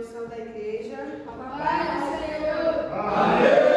Da igreja, a paz do Senhor. Amém.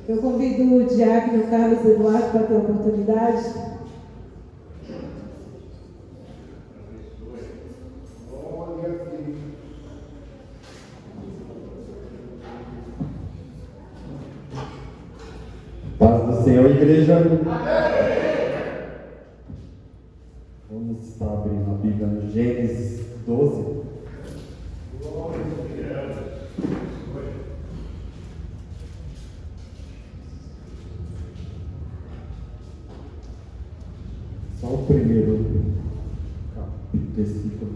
Eu convido o diácono Carlos Eduardo para ter a oportunidade. Paz do Senhor, igreja. Vamos estar abrindo a Bíblia no Gênesis 12. Só o primeiro versículo.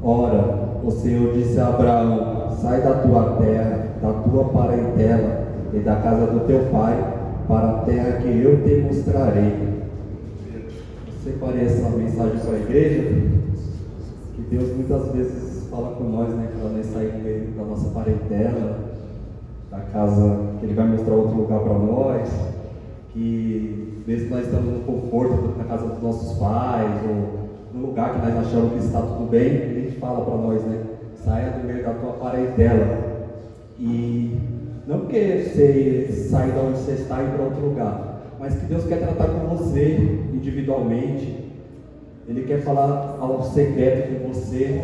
Ora, o Senhor disse a Abraão: sai da tua terra, da tua parentela e da casa do teu pai, para a terra que eu te mostrarei. Eu separei essa mensagem para a igreja, que Deus muitas vezes fala com nós, né, para nós sair da nossa parentela, da casa que Ele vai mostrar outro lugar para nós, que mesmo nós estamos no conforto na casa dos nossos pais, ou no lugar que nós achamos que está tudo bem, Ele fala para nós, né, saia do meio da tua parentela. E não porque você sair de onde você está e ir para outro lugar, mas que Deus quer tratar com você individualmente. Ele quer falar ao secreto com você.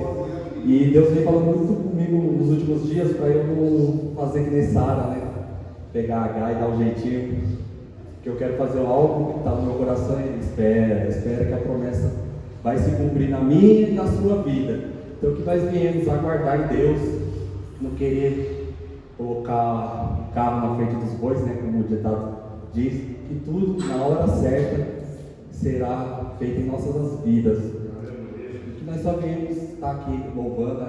E Deus vem falando muito comigo nos últimos dias para eu não fazer que nem Sara, né? Pegar H e dar um jeitinho. Que eu quero fazer algo que está no meu coração e espera que a promessa vai se cumprir na minha e na sua vida. Então que nós viemos aguardar em Deus, não querer colocar o carro na frente dos bois, né? Como o ditado diz, que tudo na hora certa será feito em nossas vidas. E que nós só viemos estar aqui louvando,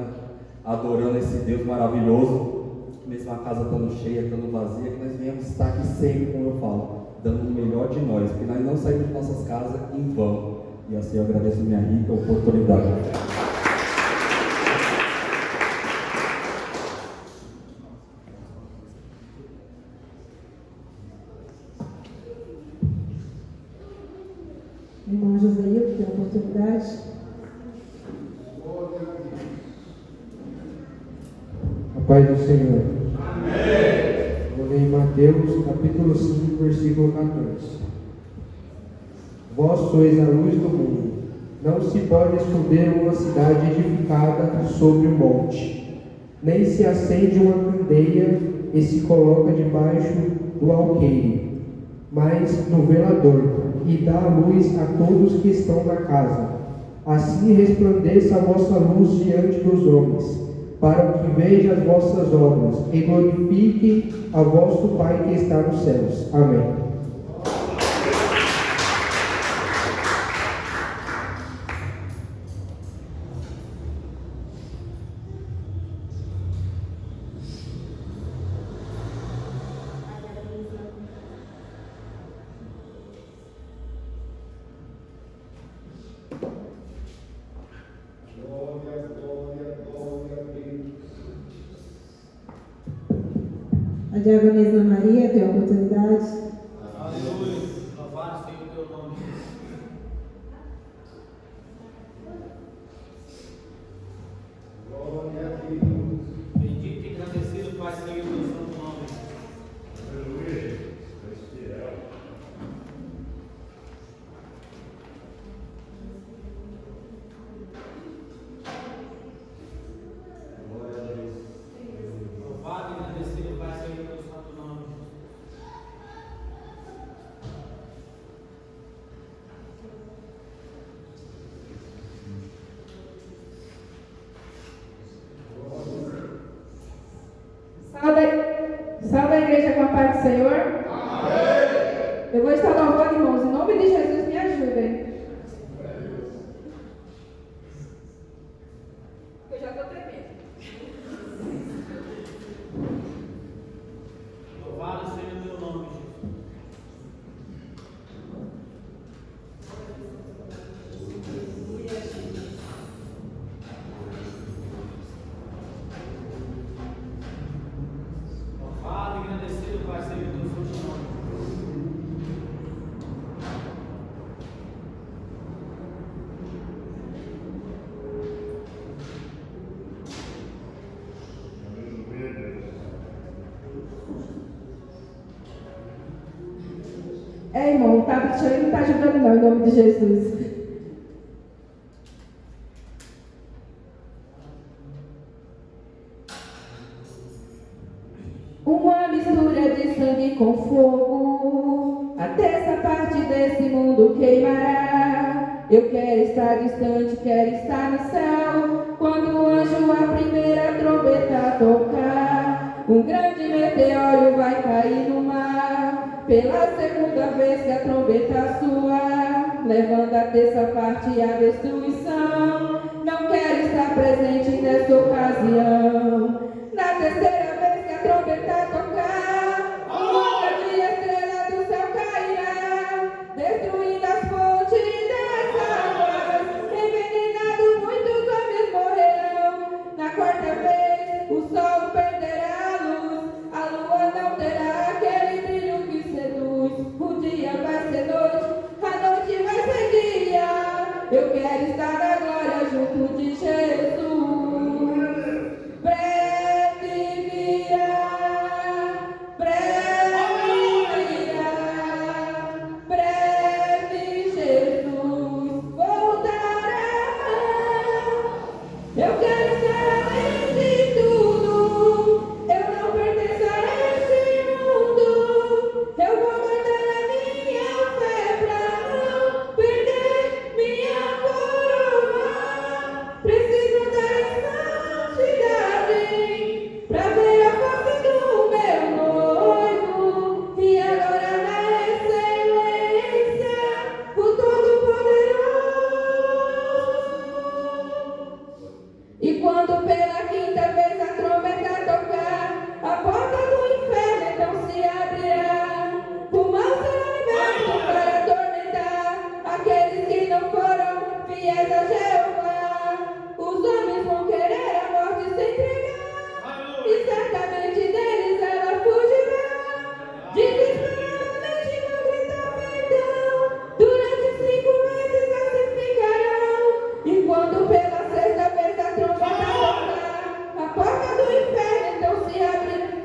adorando esse Deus maravilhoso, mesmo a casa estando cheia, estando vazia, que nós viemos estar aqui sempre, como eu falo, dando o melhor de nós, porque nós não saímos de nossas casas em vão. E assim eu agradeço a minha rica oportunidade. Irmão Josair, que tem a oportunidade. A paz do Senhor. Amém. Vou ler em Mateus, capítulo 5, versículo 14. Vós sois a luz do mundo. Não se pode esconder uma cidade edificada sobre um monte, nem se acende uma candeia e se coloca debaixo do alqueire, mas no velador, e dá a luz a todos que estão na casa. Assim resplandeça a vossa luz diante dos homens, para que vejam as vossas obras e glorifiquem a vosso Pai que está nos céus. Amém. A diaconisa Maria tem a oportunidade. Aleluia. Louvado seja o teu nome. Glória a Deus. Bendito e agradecido, Pai, seja o teu santo nome. Aleluia. Louvado e agradecido, Pai, seja o teu santo nome. Salve a igreja com a paz do Senhor. Amém. Eu vou estar louvando, irmãos, em nome de Jesus, me ajudem. Eu já estou tremendo. Louvado seja o teu nome, Jesus. Louvado e agradecido, Pai, seja o teu santo nome. Irmão, o Tato não está ajudando não, em nome de Jesus. Uma mistura de sangue com fogo, até essa parte desse mundo queimará. Eu quero estar distante, quero estar no céu, quando o anjo a primeira trombeta tocar. Um grande meteoro vai cair no mar, pela segunda vez que a trombeta soar, levando a terça parte e a destruição. Não quero estar presente nessa ocasião. Na terceira vez que a trombeta tocar, uma grande estrela do céu cairá, destruindo as fontes das águas, envenenado muitos homens morrerão. Na quarta vez o sol perderá a luz, a lua não terá aquele brilho que seduz. O dia vai ser noite, a noite vai ser dia. Eu quero estar na glória junto de Jesus. Breve virá, breve virá, breve Jesus voltará. Eu quero estar além de tudo, eu não pertenço a este mundo. Eu vou guardar a minha fé pra não perder minha coroa. Preciso da santidade pra ver a face do meu noivo. E agora na excelência, o Todo-Poderoso. E quando pela quinta vez a trombeta tocar, a porta do inferno então se abrirá. O mal será liberto para atormentar aqueles que não foram fiéis a Jeová. Os homens vão querer a morte se entregar, e certamente deles ela fugirá. Desesperadamente vão gritar perdão, durante 5 meses assim ficarão. E quando pela sexta vez a trombeta tocar, a porta do inferno então se abrirá.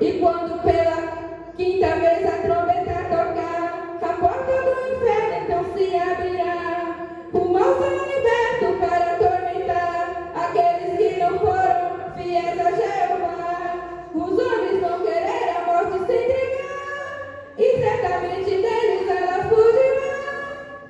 E quando pela quinta vez a trombeta tocar, a porta do inferno então se abrirá. O mal será liberto para atormentar aqueles que não foram fiéis a Jeová. Os homens vão querer a morte se entregar, e certamente deles ela fugirá.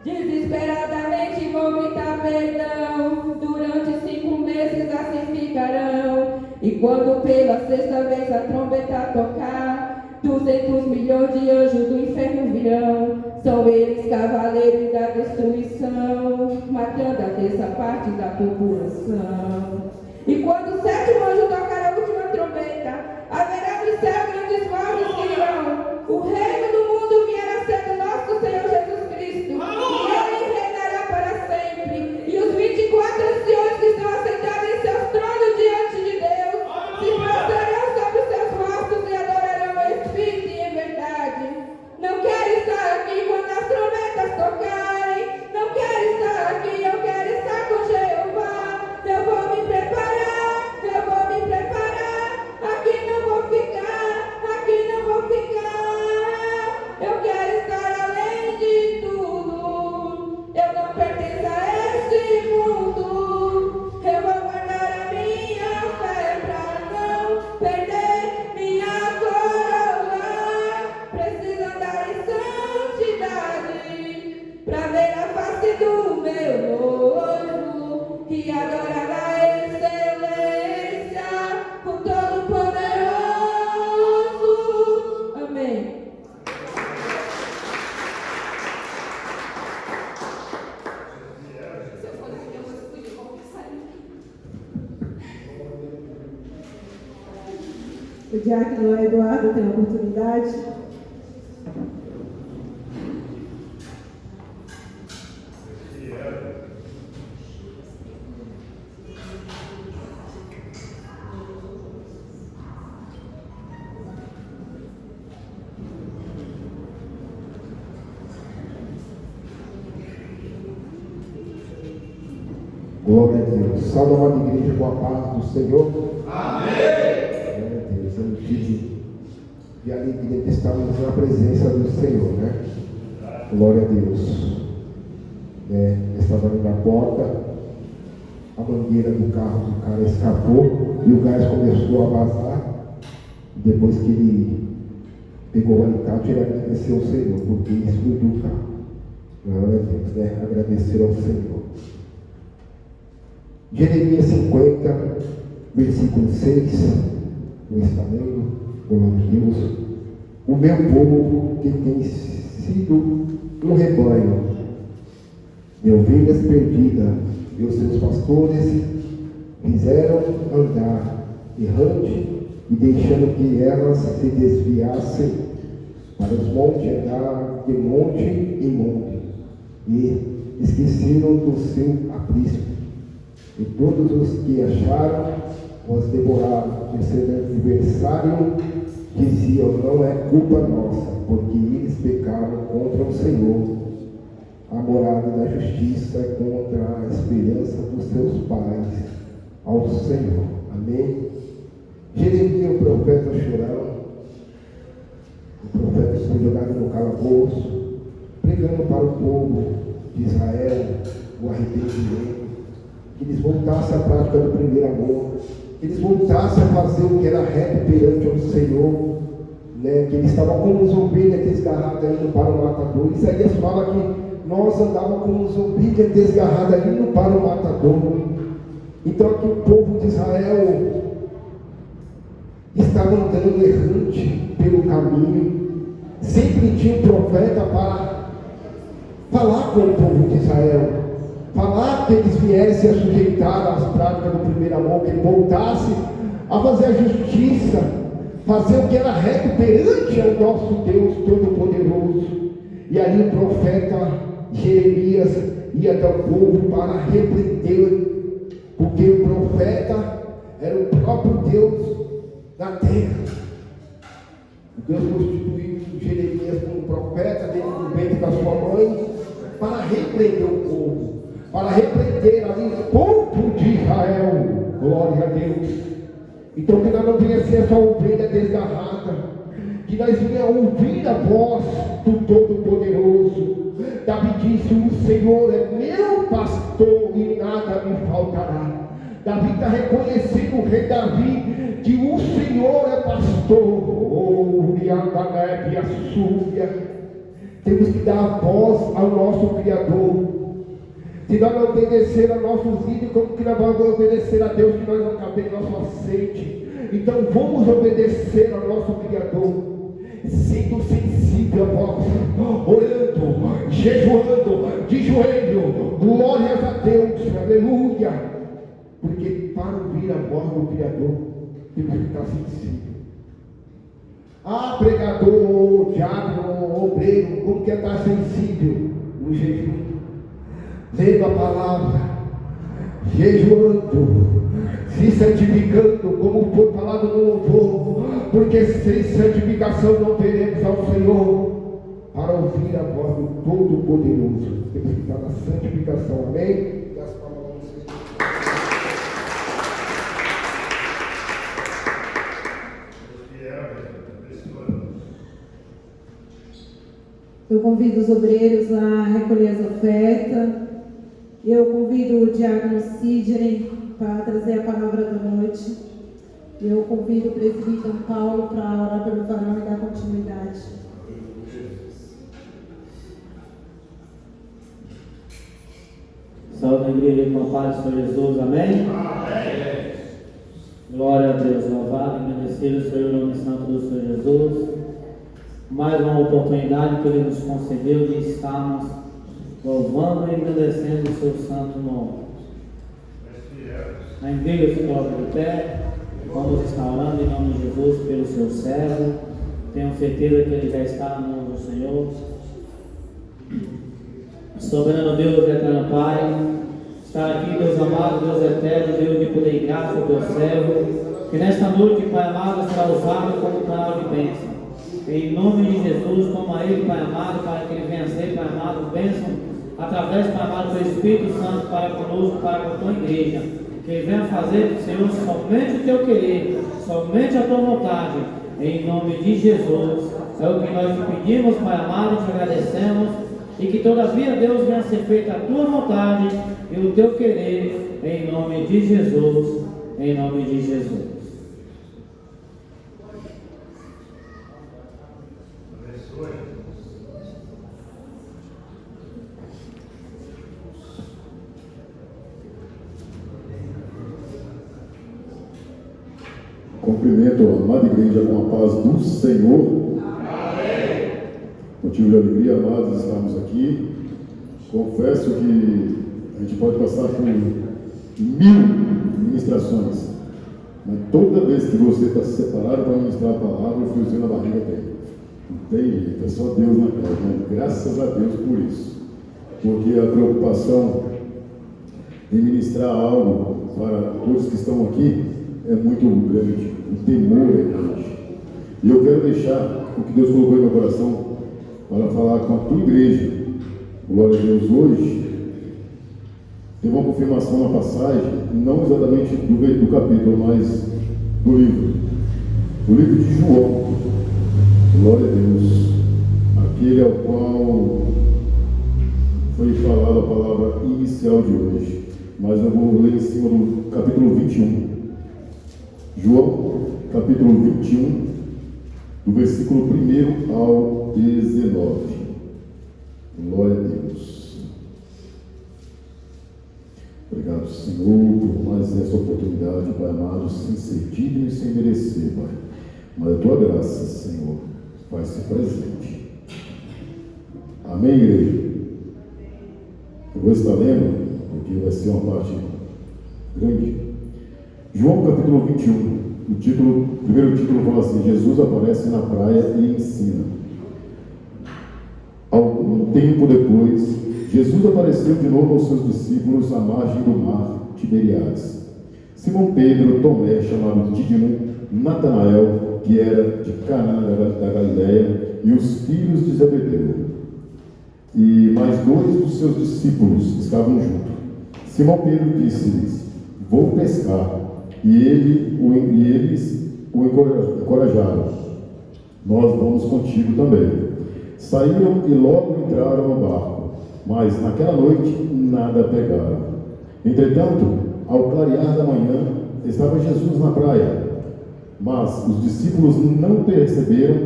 Desesperadamente vão gritar perdão, durante 5 meses assim ficarão. E quando pela sexta vez a trombeta tocar, 200 milhões de anjos do inferno virão. São eles cavaleiros da destruição, matando a terça parte da população. E quando o sétimo anjo tocar a última trombeta, haverá no céu grandes vozes que dirão: o reino do mundo vierá ser do nosso Senhor Jesus Cristo, e ele reinará para sempre. E os 24 anciões que estão assentados em seus tronos diante de Deus se prostrarão sobre os seus rostos e adorarão o Espírito e em verdade. Não quero estar aqui quando as trombetas tocarem, não quero estar aqui, eu quero estar com Jeová. Eu vou me preparar, eu vou me preparar. Aqui não vou ficar, aqui não vou ficar. Eu quero estar além de tudo, eu não pertenço a este mundo. Eu vou guardar a minha fé pra não perder minha coroa. Preciso andar em santidade pra ver a face do meu noivo, e adorar na excelência o Todo-Poderoso. Amém. O diácono Eduardo tem a oportunidade. Glória a Deus. Salve, amada igreja, com a paz do Senhor. Amém. Glória a Deus. É um dia de alegria de estarmos na presença do Senhor, né? Glória a Deus. Estava ali na porta, a mangueira do carro do cara escapou e o gás começou a vazar. Depois que ele pegou o alicate, ele agradeceu ao Senhor, porque explodiu o carro. Glória a Deus, né? Agradecer ao Senhor. Jeremias 50, versículo 6, no estamento, glória a Deus. O meu povo que tem sido um rebanho de ovelhas perdidas, e os seus pastores fizeram andar errante, e deixando que elas se desviassem para os montes, andar de monte em monte, e esqueceram do seu aprisco. E todos os que acharam os devoraram, e seu adversário diziam: não é culpa nossa, porque eles pecaram contra o Senhor, a morada da justiça, contra a esperança dos seus pais, ao Senhor. Amém. Jeremias, o profeta, chorando, o profeta foi jogado no calabouço, pregando para o povo de Israel o arrependimento, que eles voltassem à prática do primeiro amor, que eles voltassem a fazer o que era reto perante o Senhor, né? Que eles estavam como as ovelhas desgarradas indo para o matador. Isaías fala que nós andávamos como as ovelhas desgarradas indo para o matador. Então aqui o povo de Israel estava andando errante pelo caminho. Sempre tinha um profeta para falar com o povo de Israel, falar que eles viessem a sujeitar as práticas do primeiro amor, que ele voltasse a fazer a justiça, fazer o que era reto perante ao nosso Deus Todo-Poderoso. E ali o profeta Jeremias ia até o povo para repreender, porque o profeta era o próprio Deus da terra. Deus constituiu Jeremias como profeta dentro do ventre da sua mãe para repreender o povo, para repreender ali o povo de Israel. Glória a Deus. Então que nós não venha ser essa ovelha desgarrada, que nós venha ouvir a voz do Todo-Poderoso. Davi disse: o Senhor é meu pastor e nada me faltará. Davi está reconhecendo, o rei Davi, que o Senhor é pastor. Temos que dar a voz ao nosso Criador. Se nós não obedecer a nossos ídolos, como que nós vamos obedecer a Deus, que nós não cabemos nosso aceite? Então vamos obedecer ao nosso Criador, sendo sensível a voz, orando, jejuando, de joelho, glórias a Deus, aleluia. Porque para ouvir a voz do Criador, temos que estar sensível. Ah, pregador, diácono, obreiro, como que é estar sensível? No jejum, lendo a palavra, jejuando, se santificando, como foi falado no louvor, porque sem santificação não veremos ao Senhor. Para ouvir a voz do Todo-Poderoso, temos que estar na santificação, amém? E as palavras do Senhor. Eu convido os obreiros a recolher as ofertas. Eu convido o diácono Sidney para trazer a palavra da noite. Eu convido o presbítero Paulo para orar pelo varão e dar continuidade. Salve a igreja com a paz do Senhor Jesus, amém? Amém. Glória a Deus, louvado e agradecido seja o nome santo do Senhor Jesus. Mais uma oportunidade que Ele nos concedeu de estarmos louvando e agradecendo o seu santo nome. Na igreja se coloca de pé, vamos estar orando em nome de Jesus pelo seu servo. Tenho certeza que ele já está no nome do Senhor. Soberano Deus, eterno Pai, está aqui, Deus amado, Deus eterno, Deus de poder e graça, teu servo, que nesta noite, Pai amado, será usado como canal de bênção. Em nome de Jesus, toma ele, Pai amado, para que ele venha ser, Pai amado, bênção, através, Pai amado, do Espírito Santo para conosco, para com a tua igreja. Que ele venha fazer, Senhor, somente o teu querer, somente a tua vontade. Em nome de Jesus, é o que nós te pedimos, Pai amado, e te agradecemos. E que todavia, Deus, venha ser feita a tua vontade e o teu querer, em nome de Jesus, em nome de Jesus. Cumprimento a amada igreja com a paz do Senhor. Amém. Motivo de alegria, amados, estarmos aqui. Confesso que a gente pode passar por 1000 ministrações, mas toda vez que você está separado para ministrar a palavra, o friozinho na barriga tem. Não tem jeito, é só Deus na casa, né? Graças a Deus por isso. Porque a preocupação em ministrar algo para todos que estão aqui é muito grande, o temor é grande. E eu quero deixar o que Deus colocou em meu coração para falar com a tua igreja. Glória a Deus. Hoje teve uma confirmação na passagem, não exatamente do capítulo, mas do livro. O livro de João. Glória a Deus. Aquele ao qual foi falada a palavra inicial de hoje. Mas eu vou ler em cima do capítulo 21. João, capítulo 21, do versículo 1 ao 19. Glória a Deus. Obrigado, Senhor, por mais essa oportunidade, Pai amado, sem ser digno e sem merecer, Pai. Mas a tua graça, Senhor, faz-se presente. Amém, igreja? Eu vou estar lendo, porque vai ser uma parte grande. João capítulo 21, o primeiro título fala assim: Jesus aparece na praia e ensina. Algum tempo depois, Jesus apareceu de novo aos seus discípulos à margem do mar Tiberíades. Simão Pedro, Tomé, chamado Dídimo, Natanael, que era de Caná da Galileia, e os filhos de Zebedeu. E mais 2 dos seus discípulos estavam juntos. Simão Pedro disse-lhes: vou pescar. E eles o encorajaram: nós vamos contigo também. Saíram e logo entraram no barco, mas naquela noite nada pegaram. Entretanto, ao clarear da manhã, estava Jesus na praia, mas os discípulos não perceberam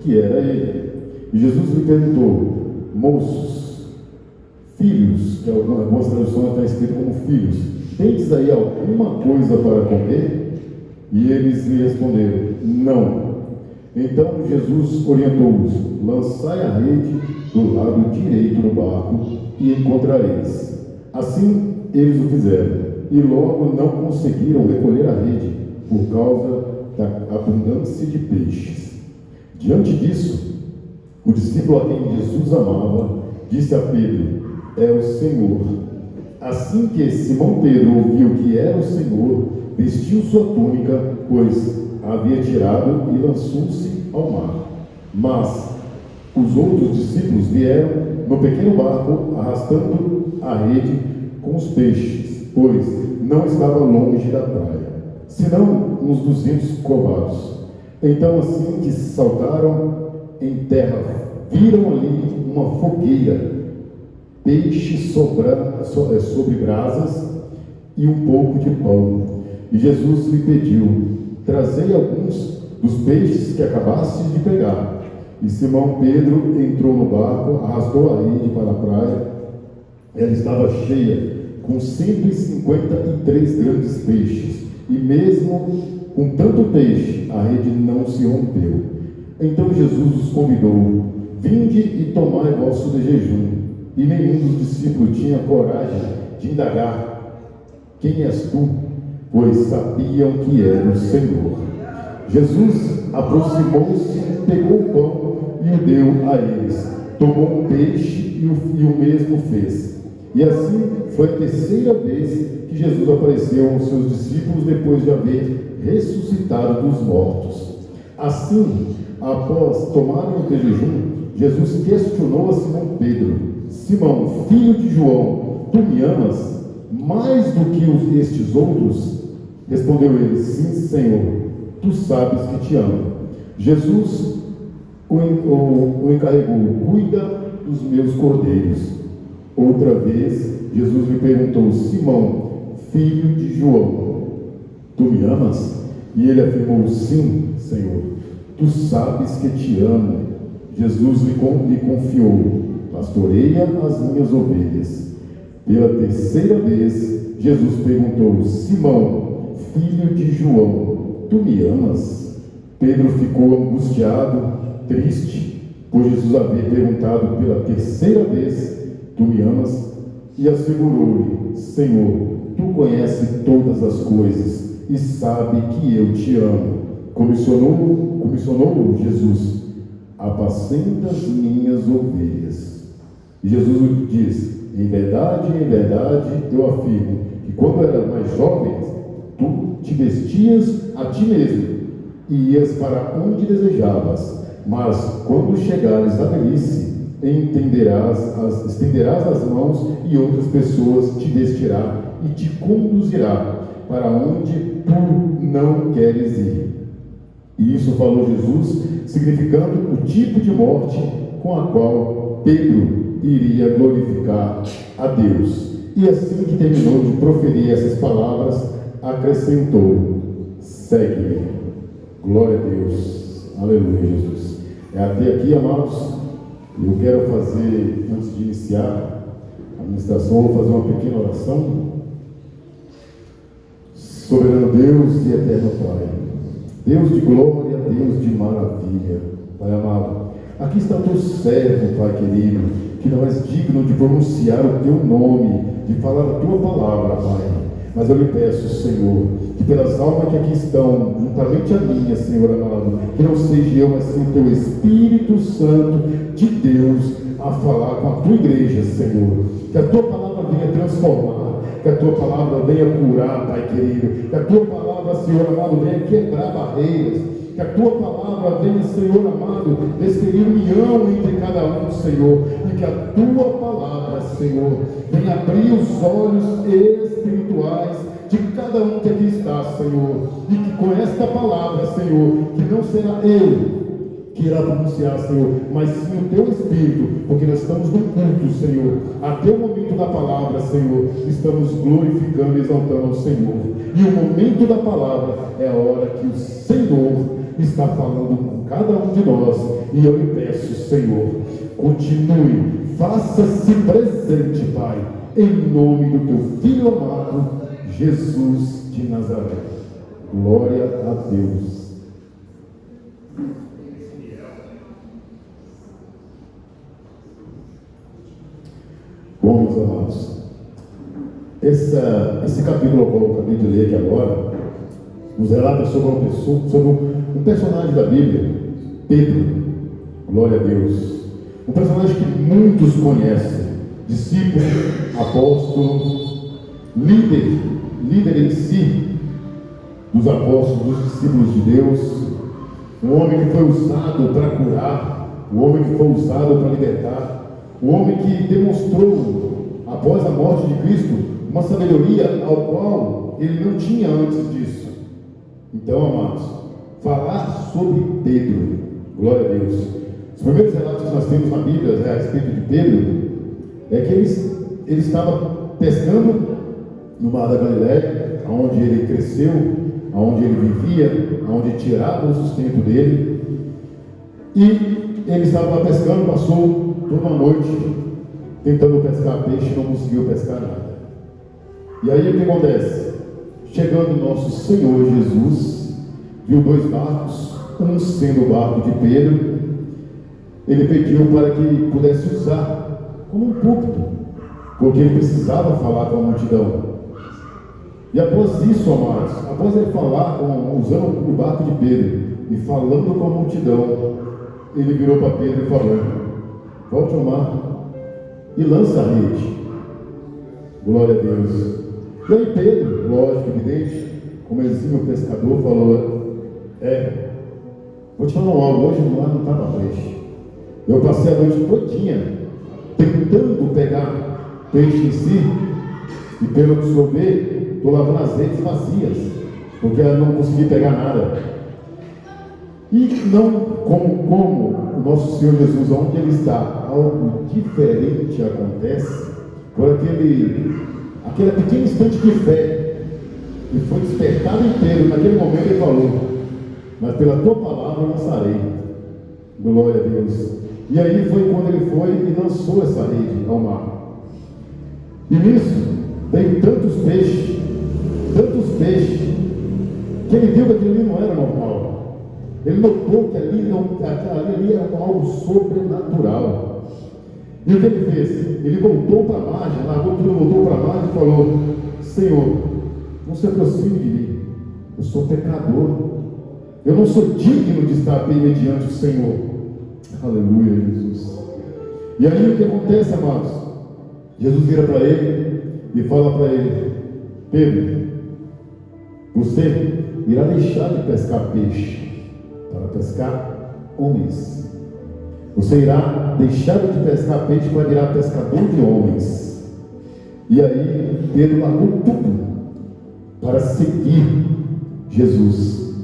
que era ele. E Jesus lhe perguntou: moços, filhos, que algumas traduções está escrito como filhos, tendes aí alguma coisa para comer? E eles lhe responderam: não. Então Jesus orientou-os: lançai a rede do lado direito do barco e encontrareis. Assim eles o fizeram, e logo não conseguiram recolher a rede por causa da abundância de peixes. Diante disso, o discípulo a quem Jesus amava disse a Pedro: é o Senhor. Assim que Simão Pedro ouviu que era o Senhor, vestiu sua túnica, pois a havia tirado, e lançou-se ao mar. Mas os outros discípulos vieram no pequeno barco, arrastando a rede com os peixes, pois não estava longe da praia, senão uns 200 covados. Então, assim que saltaram em terra, viram ali uma fogueira, peixe sobre brasas e um pouco de pão. E Jesus lhe pediu: trazei alguns dos peixes que acabastes de pegar. E Simão Pedro entrou no barco, arrastou a rede para a praia. Ela estava cheia, com 153 grandes peixes, e mesmo com tanto peixe, a rede não se rompeu. Então Jesus os convidou: vinde e tomai vosso de jejum. E nenhum dos discípulos tinha coragem de indagar: quem és tu? Pois sabiam que era o Senhor. Jesus aproximou-se, pegou o pão e o deu a eles. Tomou um peixe e o mesmo fez. E assim foi a terceira vez que Jesus apareceu aos seus discípulos depois de haver ressuscitado dos mortos. Assim, após tomarem o jejum, Jesus questionou a Simão Pedro: Simão, filho de João, tu me amas mais do que estes outros? Respondeu ele: sim, Senhor, tu sabes que te amo. Jesus o encarregou: cuida dos meus cordeiros. Outra vez, Jesus lhe perguntou: Simão, filho de João, tu me amas? E ele afirmou: sim, Senhor, tu sabes que te amo. Jesus lhe confiou: pastoreia as minhas ovelhas. Pela terceira vez, Jesus perguntou: Simão, filho de João, tu me amas? Pedro ficou angustiado, triste, por Jesus haver perguntado pela terceira vez, tu me amas? E assegurou-lhe, Senhor, tu conheces todas as coisas e sabe que eu te amo. Comissionou Jesus, apacenta as minhas ovelhas. E Jesus diz, em verdade, eu afirmo, que quando era mais jovem, tu te vestias a ti mesmo, e ias para onde desejavas, mas quando chegares à velhice, estenderás as mãos e outras pessoas te vestirá e te conduzirá para onde tu não queres ir. E isso falou Jesus, significando o tipo de morte com a qual Pedro iria glorificar a Deus. E assim que terminou de proferir essas palavras, acrescentou, segue-me. Glória a Deus. Aleluia, Jesus. É até aqui, amados. Eu quero fazer, antes de iniciar a ministração, vou fazer uma pequena oração. Soberano Deus e eterno Pai, Deus de glória, Deus de maravilha, Pai amado, aqui está o teu servo, Pai querido, que não és digno de pronunciar o teu nome, de falar a tua palavra, Pai. Mas eu lhe peço, Senhor, que pelas almas que aqui estão, juntamente a minha, Senhor amado, que não seja eu, mas sim o teu Espírito Santo de Deus a falar com a tua igreja, Senhor. Que a tua palavra venha transformar, que a tua palavra venha curar, Pai querido, que a tua palavra, Senhor amado, venha quebrar barreiras, que a tua palavra venha, Senhor amado, desferir união entre cada um, Senhor, e que a tua palavra, Senhor, venha abrir os olhos espirituais de cada um que aqui está, Senhor, e que com esta palavra, Senhor, que não será eu que irá pronunciar, Senhor, mas sim o teu Espírito, porque nós estamos no culto, Senhor. Até o momento da palavra, Senhor, estamos glorificando e exaltando ao Senhor. E o momento da palavra é a hora que o Senhor está falando com cada um de nós. E eu lhe peço, Senhor, continue, faça-se presente, Pai, em nome do teu Filho amado, Jesus de Nazaré. Glória a Deus. Bom, meus amados, esse capítulo que eu acabei de ler aqui agora nos relata sobre um personagem da Bíblia, Pedro. Glória a Deus. Um personagem que muitos conhecem, discípulo, apóstolo, líder em si dos apóstolos, dos discípulos de Deus, um homem que foi usado para curar, um homem que foi usado para libertar, um homem que demonstrou, após a morte de Cristo, uma sabedoria ao qual ele não tinha antes disso. Então, amados, falar sobre Pedro, glória a Deus. Os primeiros relatos que nós temos na Bíblia a respeito de Pedro é que ele estava pescando no Mar da Galileia, onde ele cresceu, onde ele vivia, onde tirava o sustento dele. E ele estava pescando, passou toda uma noite tentando pescar peixe e não conseguiu pescar nada. E aí o que acontece? Chegando nosso Senhor Jesus, viu dois barcos, um sendo o barco de Pedro. Ele pediu para que pudesse usar como um púlpito, porque ele precisava falar com a multidão. E após isso, amados, após ele falar, usando o barco de Pedro e falando com a multidão, ele virou para Pedro e falou: volte ao mar e lança a rede. Glória a Deus. E aí Pedro, lógico, evidente, como exímio pescador, falou: vou te falar algo, hoje o mar não estava peixe. Eu passei a noite todinha tentando pegar peixe em si, e pelo que souber, estou lavando as redes vazias, porque eu não consegui pegar nada. E não como o nosso Senhor Jesus, onde Ele está, algo diferente acontece por aquele pequeno instante de fé que foi despertado em Pedro. Naquele momento ele falou: mas pela tua palavra eu lançarei. Glória a Deus. E aí foi quando ele foi e lançou essa rede ao mar. E nisso veio tantos peixes, que Porque ele viu que aquilo ali não era normal. Ele notou que ali era algo sobrenatural. E o que ele fez? Ele voltou para a margem, largou tudo, voltou para a margem e falou: Senhor, não se aproxime de mim, eu sou pecador, eu não sou digno de estar bem mediante o Senhor. Aleluia, Jesus. E aí o que acontece, amados? Jesus vira para ele e fala para ele: Pedro, você irá deixar de pescar peixe para pescar homens. Você irá deixar de pescar peixe para virar pescador de homens. E aí Pedro largou tudo para seguir Jesus,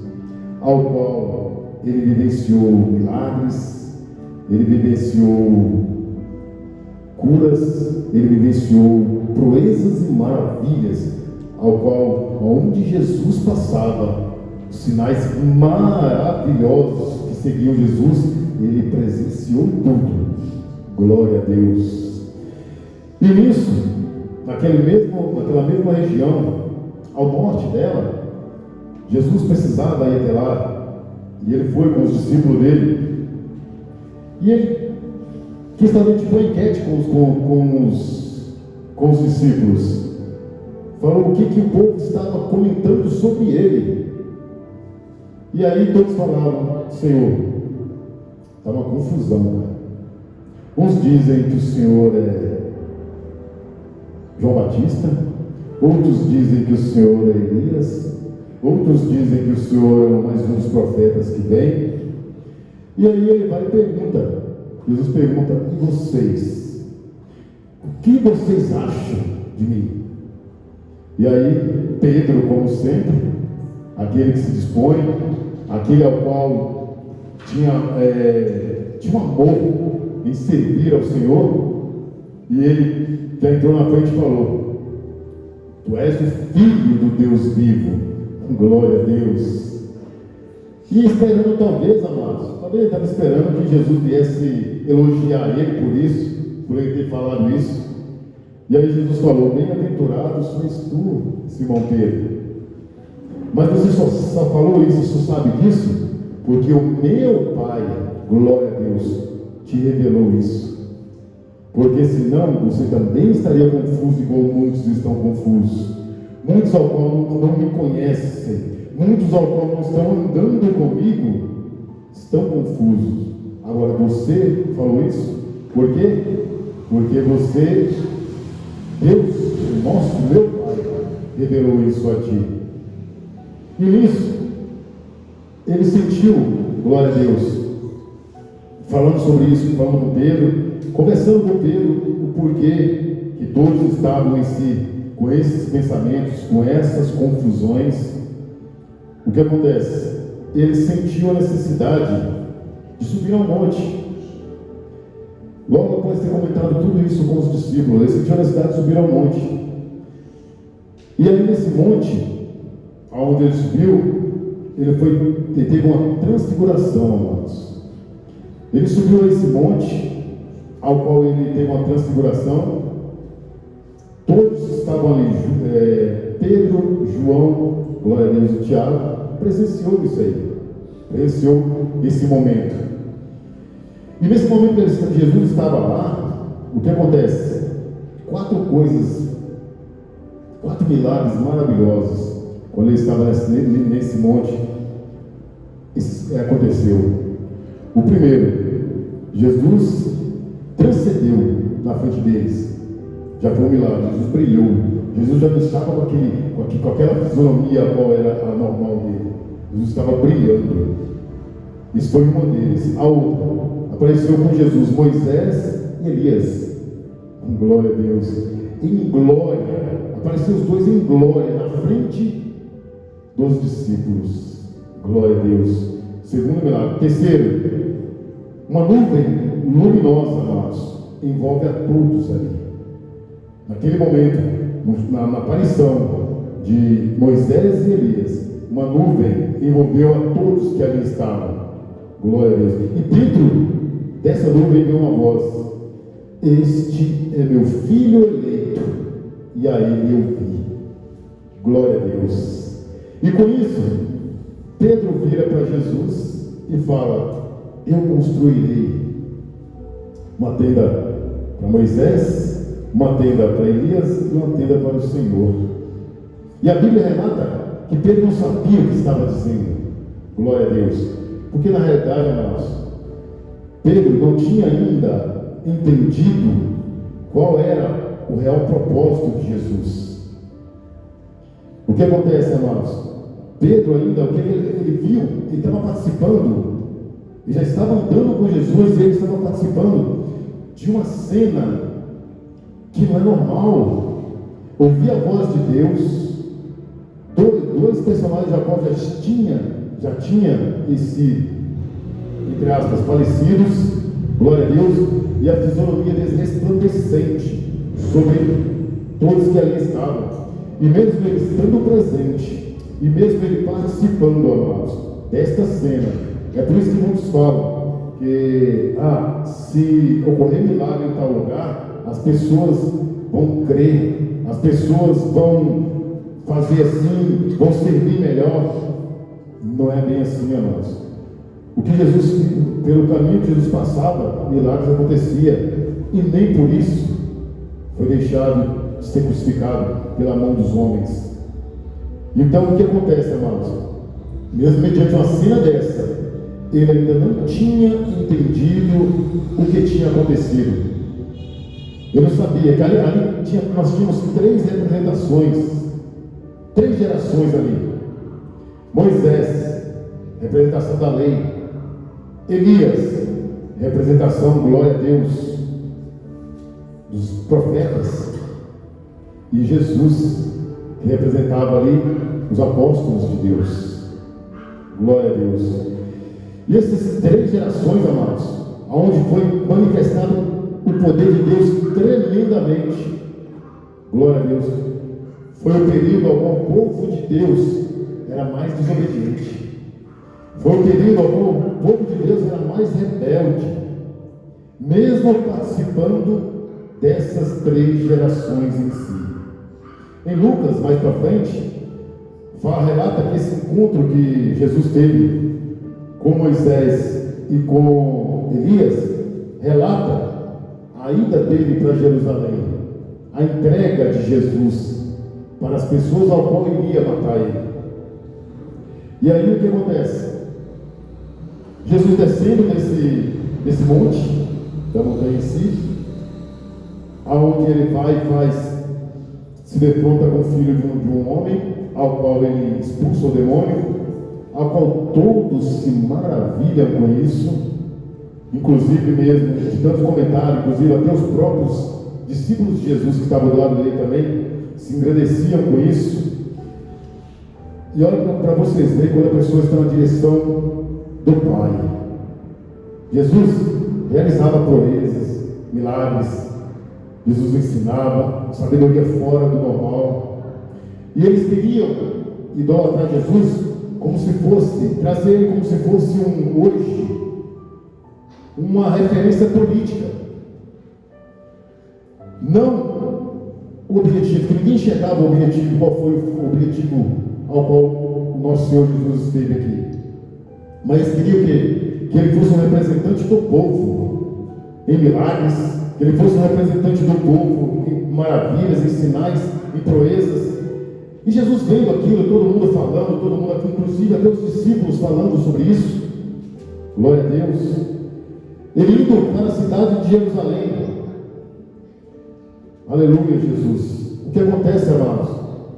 ao qual ele vivenciou milagres, ele vivenciou curas, ele vivenciou proezas e maravilhas, ao qual, onde Jesus passava, os sinais maravilhosos que seguiam Jesus, ele presenciou tudo. Glória a Deus. E nisso, naquela mesma região, ao norte dela, Jesus precisava ir até lá, e ele foi com os discípulos dele, e ele quis fazer tipo uma enquete com os discípulos. Falou o que o povo estava comentando sobre ele. E aí todos falaram: Senhor, está uma confusão, né? Uns dizem que o Senhor é João Batista, outros dizem que o Senhor é Elias, outros dizem que o Senhor é mais um dos profetas que vem. E aí ele vai e pergunta, Jesus pergunta: e vocês? O que vocês acham de mim? E aí Pedro, como sempre, aquele que se dispõe, aquele ao qual tinha um amor em servir ao Senhor, e ele já entrou na frente e falou: Tu és o Filho do Deus vivo. Glória a Deus. E esperando, talvez, amados, talvez ele estava esperando que Jesus viesse elogiar ele por isso, por ele ter falado isso. E aí Jesus falou: bem-aventurado sois tu, Simão Pedro. Mas você só falou isso, só sabe disso, porque o meu Pai, glória a Deus, te revelou isso. Porque senão você também estaria confuso, igual muitos estão confusos. Muitos ao qual não me conhecem, muitos ao qual não estão andando comigo, estão confusos. Agora você falou isso, por quê? Porque você, Deus, o nosso, meu Pai, revelou isso a ti. E nisso, ele sentiu, glória a Deus, falando sobre isso, falando com Pedro, conversando com Pedro, o porquê que todos estavam em si, com esses pensamentos, com essas confusões. O que acontece? Ele sentiu a necessidade de subir ao monte. Logo após ter comentado tudo isso com os discípulos, ele sentiu a necessidade de subir ao monte. E aí nesse monte, aonde ele subiu, ele teve uma transfiguração, amados. Ele subiu a esse monte, ao qual ele teve uma transfiguração. Todos estavam ali, Pedro, João, glória a Deus, e Tiago, presenciou isso aí, presenciou esse momento. E nesse momento que Jesus estava lá, o que acontece? 4 milagres maravilhosos, quando ele estava nesse monte, aconteceu. O primeiro, Jesus transcendeu na frente deles. Já foi um milagre, Jesus brilhou. Jesus já não estava com aquela fisionomia qual era a normal dele. Jesus estava brilhando. Isso foi uma deles. A outra, apareceu com Jesus Moisés e Elias. Glória a Deus. Em glória, apareceram os dois em glória na frente dos discípulos. Glória a Deus. Segundo milagre. Terceiro, uma nuvem luminosa, amados, envolve a todos ali. Naquele momento, na aparição de Moisés e Elias, uma nuvem envolveu a todos que ali estavam. Glória a Deus. E dentro dessa nuvem veio uma voz: Este é meu filho eleito, e a ele eu vi. Glória a Deus. E com isso, Pedro vira para Jesus e fala: eu construirei uma tenda para Moisés, uma tenda para Elias e uma tenda para o Senhor. E a Bíblia relata que Pedro não sabia o que estava dizendo. Glória a Deus. Porque na realidade, irmãos, Pedro não tinha ainda entendido qual era o real propósito de Jesus. O que acontece, irmãos? Pedro ainda, o que ele viu, ele estava participando, ele já estava andando com Jesus e ele estava participando de uma cena que não é normal. Ouvir a voz de Deus, dois personagens a qual já tinha esse, entre aspas, falecidos, glória a Deus, e a fisionomia deles resplandecente sobre todos que ali estavam. E mesmo ele estando presente, e mesmo ele participando, amados, desta cena, é por isso que muitos falam que se ocorrer milagre em tal lugar, as pessoas vão crer, as pessoas vão fazer assim, vão servir melhor. Não é bem assim, amados. O que Jesus, pelo caminho que Jesus passava, milagres acontecia, e nem por isso foi deixado de ser crucificado pela mão dos homens. Então o que acontece, amados? Mesmo mediante uma cena dessa, ele ainda não tinha entendido o que tinha acontecido. Eu não sabia que ali nós tínhamos três representações, três gerações ali. Moisés, representação da lei. Elias, representação, glória a Deus, dos profetas. E Jesus, que representava ali os apóstolos de Deus. Glória a Deus. E essas três gerações, amados, onde foi manifestado o poder de Deus tremendamente, glória a Deus, foi o período ao qual o povo de Deus era mais desobediente. Foi o período ao qual o povo de Deus era mais rebelde, mesmo participando dessas três gerações em si. Em Lucas, mais para frente, relata que esse encontro que Jesus teve com Moisés e com Elias, relata a ida dele para Jerusalém, a entrega de Jesus para as pessoas ao qual iria matar ele. E aí o que acontece? Jesus descendo desse monte, da montanha em si, aonde ele vai e se defronta com o filho de um homem, ao qual ele expulsa o demônio, ao qual todos se maravilham com isso, inclusive mesmo, de tantos comentários, inclusive até os próprios discípulos de Jesus que estavam do lado dele também, se engrandeciam com isso. E olha para vocês verem quando a pessoa está na direção do Pai. Jesus realizava proezas, milagres, Jesus ensinava, sabedoria fora do normal. E eles queriam idolatrar Jesus como se fosse, trazer ele como se fosse hoje, uma referência política. Não o objetivo, que ninguém enxergava o objetivo, qual foi o objetivo ao qual o nosso Senhor Jesus esteve aqui. Mas eles queriam que ele fosse um representante do povo em milagres, que ele fosse um representante do povo em maravilhas, em sinais, em proezas. E Jesus vendo aquilo, todo mundo falando, todo mundo aqui, inclusive até os discípulos falando sobre isso. Glória a Deus. Ele indo para a cidade de Jerusalém. Aleluia, Jesus. O que acontece, amados?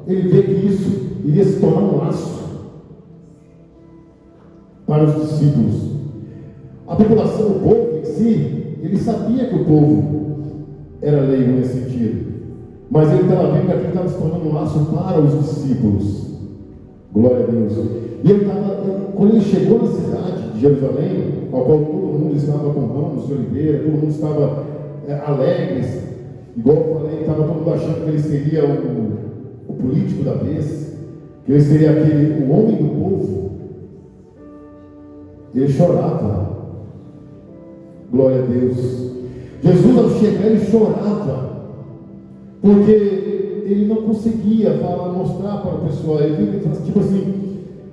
Ele vê que isso iria se tornar um laço para os discípulos. A população, o povo em si, ele sabia que o povo era leigo nesse sentido, mas ele estava vendo que aquilo estava se tornando um laço para os discípulos. Glória a Deus. E ele quando ele chegou na cidade de Jerusalém, ao qual todo mundo estava com ramos de oliveira, todo mundo estava alegres, igual eu falei, estava todo mundo achando que ele seria o político da vez, que ele seria o homem do povo. Ele chorava. Glória a Deus. Jesus, ao chegar, ele chorava, porque ele não conseguia mostrar para o pessoal. Ele falava tipo assim: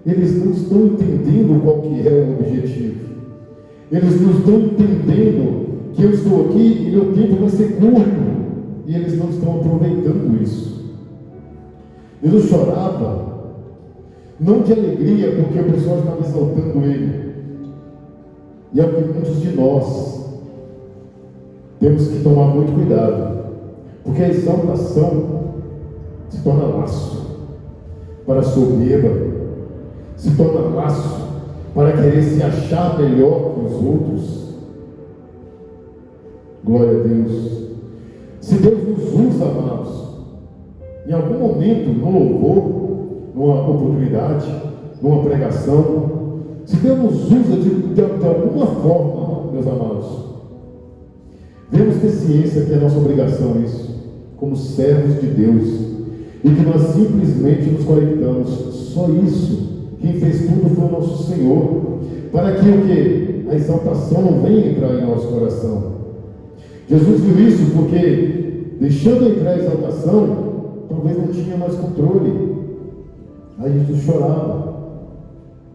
eles não estão entendendo qual que é o objetivo. Eles não estão entendendo que eu estou aqui e meu tempo vai ser curto. E eles não estão aproveitando isso. Jesus chorava, não de alegria, porque o pessoal estava exaltando ele. E é o que muitos de nós temos que tomar muito cuidado, porque a exaltação se torna laço para a soberba, se torna laço para querer se achar melhor que os outros. Glória a Deus. Se Deus nos usa, amados, em algum momento, no louvor, numa oportunidade, numa pregação, se Deus nos usa de alguma forma, meus amados, devemos ter ciência que é nossa obrigação isso, como servos de Deus, e que nós simplesmente nos conectamos. Só isso. Quem fez tudo foi o nosso Senhor, para que o que? A exaltação não venha entrar em nosso coração. Jesus viu isso porque, deixando entrar a exaltação, talvez não tinha mais controle. Aí Jesus chorava,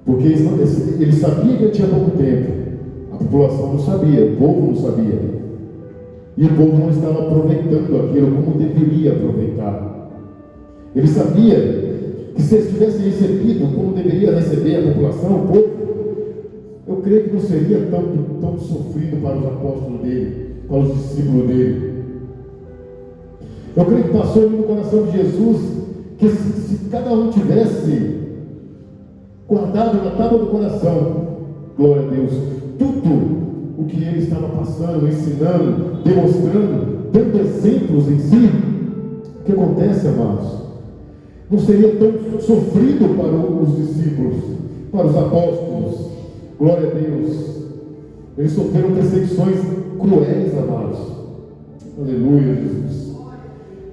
porque ele sabia que tinha pouco tempo. A população não sabia, o povo não sabia, e o povo não estava aproveitando aquilo como deveria aproveitar. Ele sabia que se eles tivessem recebido como deveria receber a população, o povo, eu creio que não seria tão sofrido para os apóstolos dele, para os discípulos dele. Eu creio que passou no coração de Jesus que se cada um tivesse guardado na tábua do coração, glória a Deus, tudo o que ele estava passando, ensinando, demonstrando, dando exemplos em si, o que acontece, amados? Não seria tão sofrido para os discípulos, para os apóstolos. Glória a Deus. Eles sofreram perseguições cruéis, amados. Aleluia, Jesus.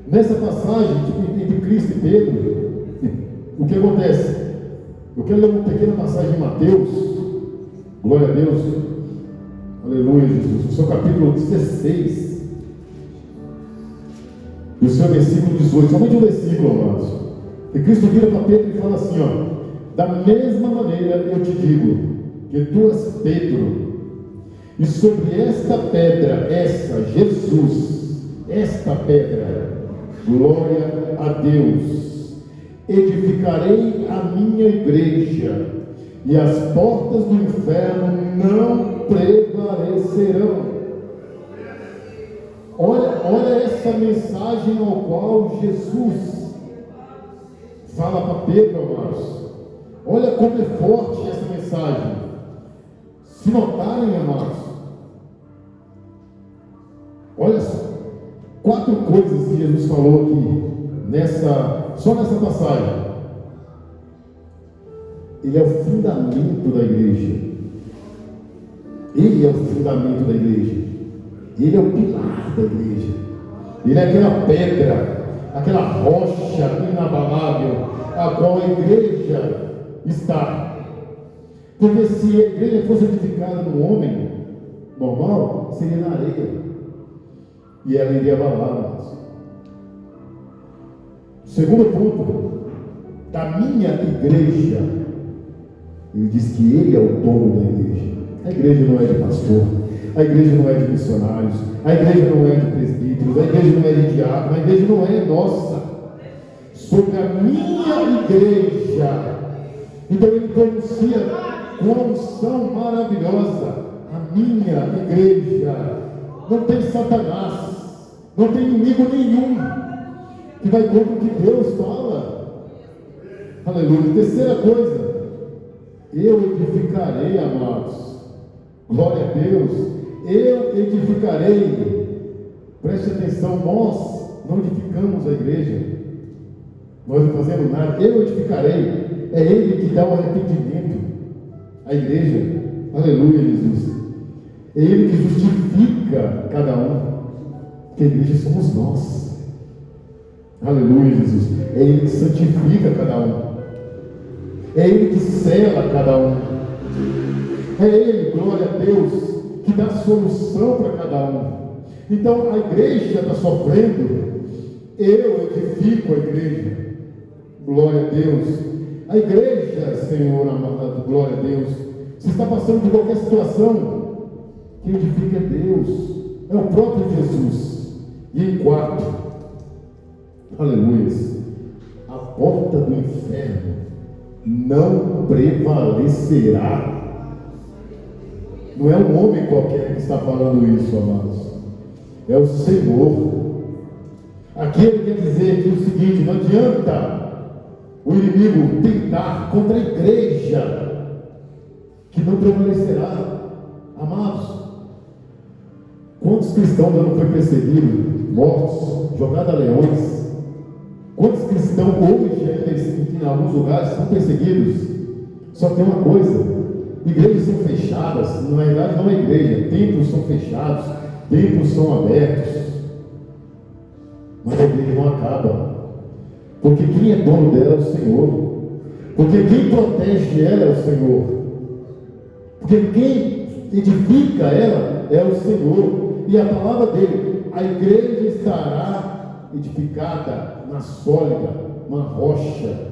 Nessa passagem entre Cristo e Pedro, o que acontece? Eu quero ler uma pequena passagem em Mateus. Glória a Deus. Aleluia, Jesus. No seu capítulo 16, no seu versículo 18, somente um versículo, amados. E Cristo vira para Pedro e fala assim, ó: da mesma maneira eu te digo que tu és Pedro, e sobre esta pedra, Jesus, esta pedra, glória a Deus, edificarei a minha igreja, e as portas do inferno não prevalecerão. Olha essa mensagem ao qual Jesus fala para Pedro, amados. Olha como é forte essa mensagem. Se notarem, amados, olha só, 4 coisas que Jesus falou aqui, só nessa passagem. Ele é o fundamento da igreja. Ele é o fundamento da igreja. Ele é o pilar da igreja. Ele é aquela pedra, aquela rocha inabalável, a qual a igreja está. Porque se a igreja fosse edificada no homem normal, seria na areia, e ela iria abalar. Segundo ponto, da minha igreja, ele diz que ele é o dono da igreja. A igreja não é de pastor, a igreja não é de missionários, a igreja não é de presbíteros, a igreja não é de diácono, a igreja não é nossa. Sobre a minha igreja. Então ele pronuncia com uma unção maravilhosa: a minha igreja. Não tem Satanás, não tem inimigo nenhum que vai contra o que Deus fala. Aleluia. Terceira coisa, eu edificarei, amados. Glória a Deus. Eu edificarei. Preste atenção, nós não edificamos a igreja, nós não fazemos nada. Eu edificarei. É Ele que dá o arrependimento à igreja. Aleluia, Jesus. É Ele que justifica cada um, porque a igreja somos nós. Aleluia, Jesus. É Ele que santifica cada um. É Ele que sela cada um. É Ele, glória a Deus, que dá solução para cada um. Então a igreja está sofrendo, eu edifico a igreja. Glória a Deus. A igreja, Senhor, amado, glória a Deus, se está passando por qualquer situação, quem edifica é Deus, é o próprio Jesus. E em quarto, aleluia, a porta do inferno não prevalecerá. Não é um homem qualquer que está falando isso, amados, é o Senhor. Aqui ele quer dizer aqui o seguinte: não adianta o inimigo tentar contra a igreja, que não prevalecerá. Amados, quantos cristãos já não foi perseguidos, mortos, jogados a leões? Quantos cristãos hoje, em alguns lugares, são perseguidos? Só tem uma coisa: igrejas são fechadas. Na verdade, não é igreja, templos são fechados, templos são abertos, mas a igreja não acaba, porque quem é dono dela é o Senhor, porque quem protege ela é o Senhor, porque quem edifica ela é o Senhor. E a palavra dele: a igreja estará edificada na sólida, uma rocha.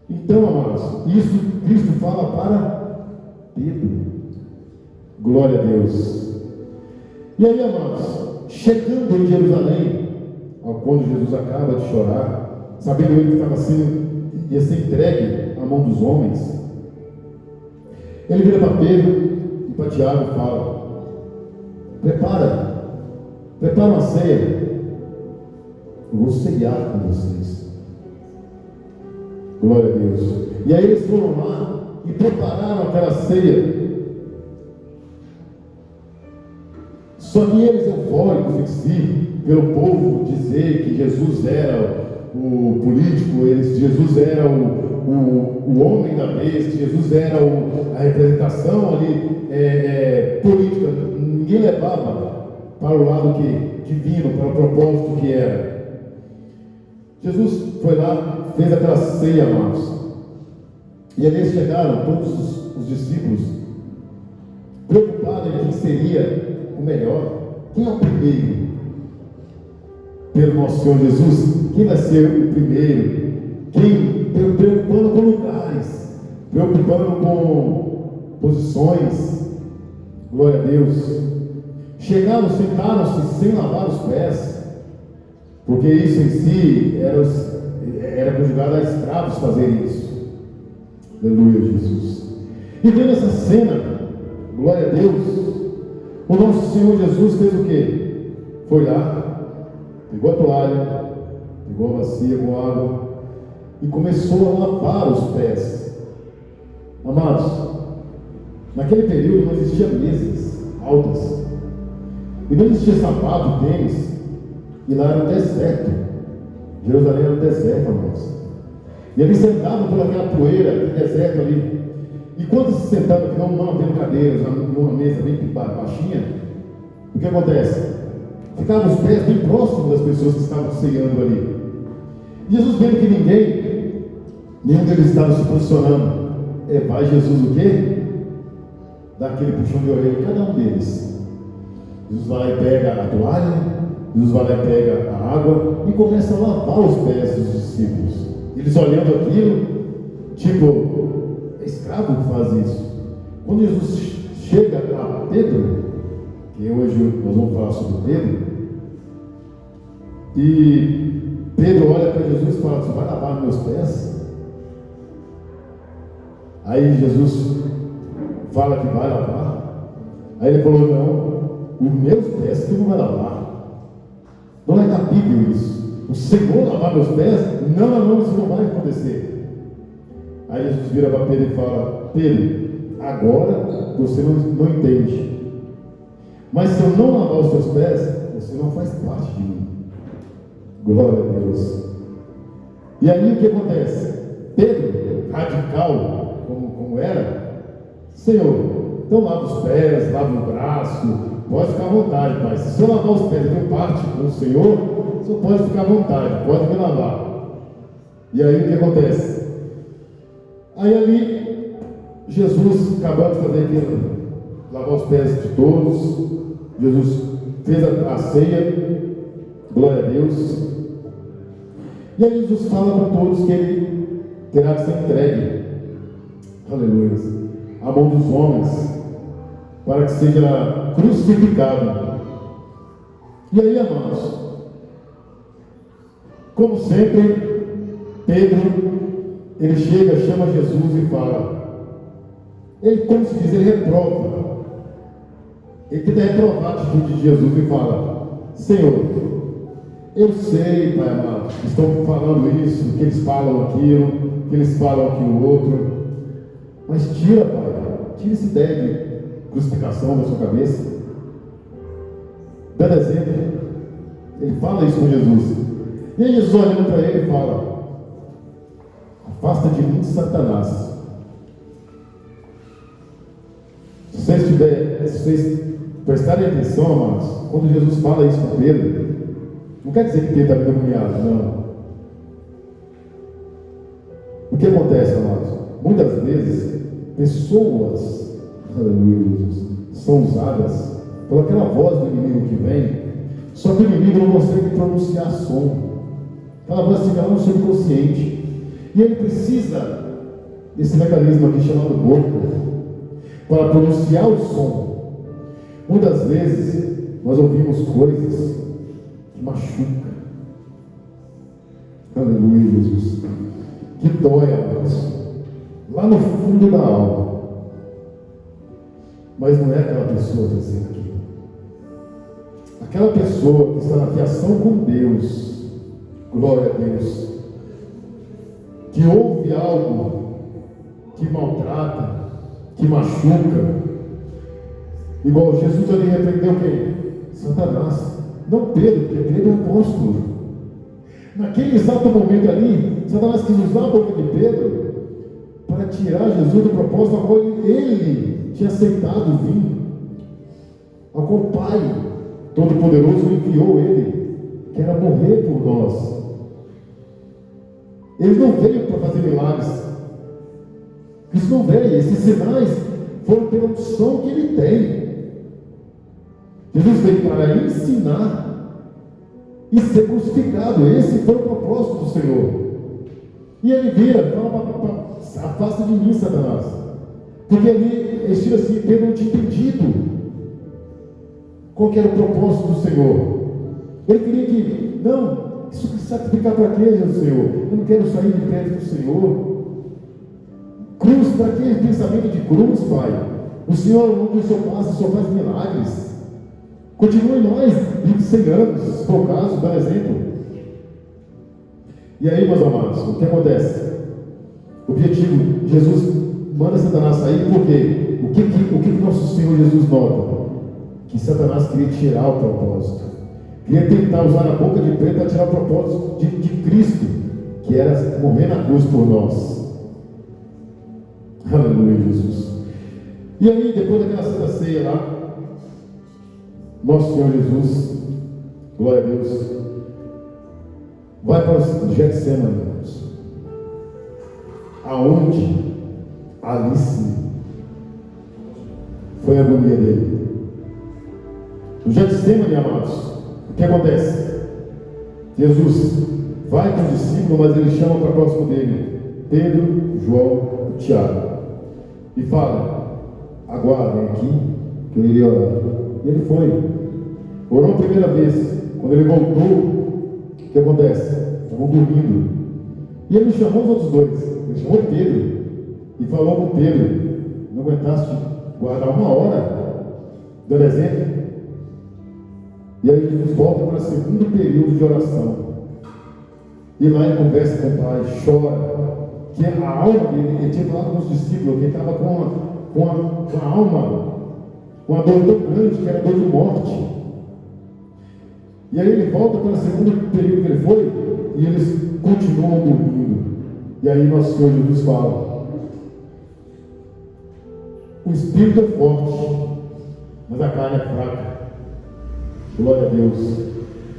Então, amados, isso Cristo fala para Pedro. Glória a Deus. E aí, amados, chegando em Jerusalém, quando Jesus acaba de chorar, sabendo ele que ia ser entregue à mão dos homens, ele vira para Pedro e para Tiago e fala: prepara uma ceia, eu vou ceiar com vocês. Glória a Deus. E aí eles foram lá e prepararam aquela ceia. Só que eles, eufóricos em si, pelo povo dizer que Jesus era o político, Jesus era o homem da vez, que Jesus era a representação ali política, ninguém levava para o lado divino, para o propósito que era. Jesus foi lá, fez aquela ceia, amados, e ali chegaram todos os discípulos, preocupados em quem seria o melhor, quem é o primeiro pelo nosso Senhor Jesus, quem vai ser o primeiro, preocupando com lugares, preocupando com posições. Glória a Deus. Chegaram, sentaram-se sem lavar os pés, porque isso em si era conjugado a escravos fazerem isso. Aleluia, Jesus. E vendo essa cena, glória a Deus, o nosso Senhor Jesus fez o quê? Foi lá, pegou a toalha, pegou a bacia com água e começou a lavar os pés. Amados, naquele período não existia mesas altas, e não existia sapato, tênis, e lá era um deserto. Jerusalém era um deserto, amados. E eles sentavam por aquela poeira do deserto ali. E quando se sentavam, não havendo cadeiras, numa mesa bem baixinha, o que acontece? Ficavam os pés bem próximos das pessoas que estavam ceando ali. E Jesus, vendo que nenhum deles estava se posicionando, vai Jesus o quê? Dá aquele puxão de orelha em cada um deles. Jesus vai lá e pega a toalha, Jesus vai lá e pega a água e começa a lavar os pés dos discípulos. Eles olhando aquilo, tipo, é escravo que faz isso. Quando Jesus chega a Pedro, que hoje nós vamos falar sobre Pedro, e Pedro olha para Jesus e fala: você vai lavar meus pés? Aí Jesus fala que vai lavar. Aí ele falou: não, os meus pés que não vai lavar. Não é cabível isso. O Senhor lavar meus pés? Não, isso não vai acontecer. Aí Jesus vira para Pedro e fala: Pedro, agora você não entende, mas se eu não lavar os seus pés, você não faz parte de mim. Glória a Deus. E aí o que acontece? Pedro, radical como era: Senhor, então lava os pés, lava o braço, pode ficar à vontade, mas se eu lavar os pés e não parte com o Senhor, você pode ficar à vontade, pode me lavar. E aí o que acontece? Aí ali, Jesus, acabando de fazer aquilo, lavar os pés de todos, Jesus fez a ceia, glória a Deus. E aí Jesus fala para todos que ele terá que ser entregue, aleluia, à mão dos homens, para que seja crucificado. E aí, amados, como sempre, Pedro, ele chega, chama Jesus e fala. Ele, como se diz, ele reprova. Ele tenta reprovar a atitude de Jesus e fala: Senhor, eu sei, Pai amado, estão falando isso, que eles falam aquilo, que eles falam aquilo outro, mas tira, Pai, tira essa ideia de crucificação da sua cabeça. Dando exemplo, ele fala isso com Jesus. E aí Jesus olhando para ele fala: afasta de mim, Satanás. Se vocês prestarem atenção, amados, quando Jesus fala isso para Pedro, não quer dizer que Pedro está endemoniado, não. O que acontece, amados? Muitas vezes, pessoas, aleluia, são usadas por aquela voz do inimigo que vem, só que o inimigo não consegue pronunciar som. Aquela voz fica lá no subconsciente. E ele precisa desse mecanismo aqui chamado boca para pronunciar o som. Muitas vezes nós ouvimos coisas que machucam. Aleluia, Jesus. Que dói, amados, lá no fundo da alma. Mas não é aquela pessoa que está dizendo aqui. Aquela pessoa que está na fiação com Deus, glória a Deus, que ouve algo que maltrata, que machuca, igual Jesus ali repreendeu quem? Satanás. Não Pedro, porque Pedro é apóstolo. Naquele exato momento ali, Satanás quis usar a boca de Pedro para tirar Jesus do propósito ao qual ele tinha aceitado vir, ao qual o Pai Todo-Poderoso enviou ele, que era morrer por nós. Ele não veio para fazer milagres. Isso não veio. Esses sinais foram pela unção que ele tem. Jesus veio para ensinar e ser crucificado. Esse foi o propósito do Senhor. E ele vira, fala: afasta de mim, Satanás. Porque ali, ele tira assim: Pedro não tinha entendido qual que era o propósito do Senhor. Ele queria que, não, isso sacrificar para quê, Jesus, Senhor? Eu não quero sair de perto do Senhor. Cruz, para que pensamento de cruz, Pai? O Senhor, ao longo do seu passo, só faz milagres. Continue nós, 26 anos, se for o caso, dá exemplo. E aí, meus amados, o que acontece? O objetivo, Jesus manda Satanás sair, por quê? O que nosso Senhor Jesus nota? Que Satanás queria tirar o propósito. Queria tentar usar a boca de Pedro para tirar o propósito de Cristo, que era morrer na cruz por nós. Aleluia, Jesus. E aí, depois daquela Santa Ceia lá, nosso Senhor Jesus, glória a Deus, vai para o Getsemane, irmãos, aonde ali sim foi a agonia dele. No Getsemane, amados, o que acontece? Jesus vai com os discípulos, mas ele chama para próximo dele Pedro, João e Tiago e fala: aguardem aqui que eu irei orar. E ele foi, orou a primeira vez. Quando ele voltou, o que acontece? Estavam dormindo. E ele chamou os outros dois. Ele chamou Pedro e falou com Pedro: não aguentaste guardar uma hora, dando exemplo. E aí Jesus volta para o segundo período de oração. E lá ele conversa com o Pai, chora. Que a alma dele, ele tinha falado com os discípulos, que ele estava com a alma, uma dor tão grande, que era dor de morte. E aí ele volta para o segundo período que ele foi, e eles continuam dormindo. E aí nosso Senhor Jesus fala: o espírito é forte, mas a carne é fraca. Glória a Deus.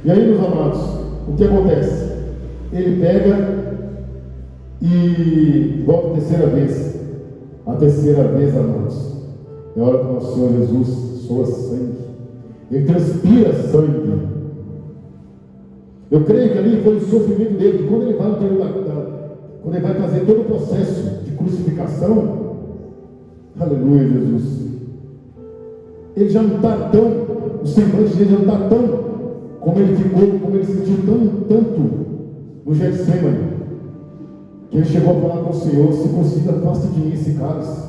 E aí, meus amados, o que acontece? Ele pega e volta a terceira vez. A terceira vez, amados, é a hora que o nosso Senhor Jesus soa sangue. Ele transpira sangue. Eu creio que ali foi o sofrimento dele. Quando ele vai no período quando ele vai fazer todo o processo de crucificação, aleluia, Jesus, ele já não está tão, o semblante dele já não está tão como ele ficou, como ele sentiu tanto no Getsemane, que ele chegou a falar com o Senhor: se possível, afaste de mim esse cálice.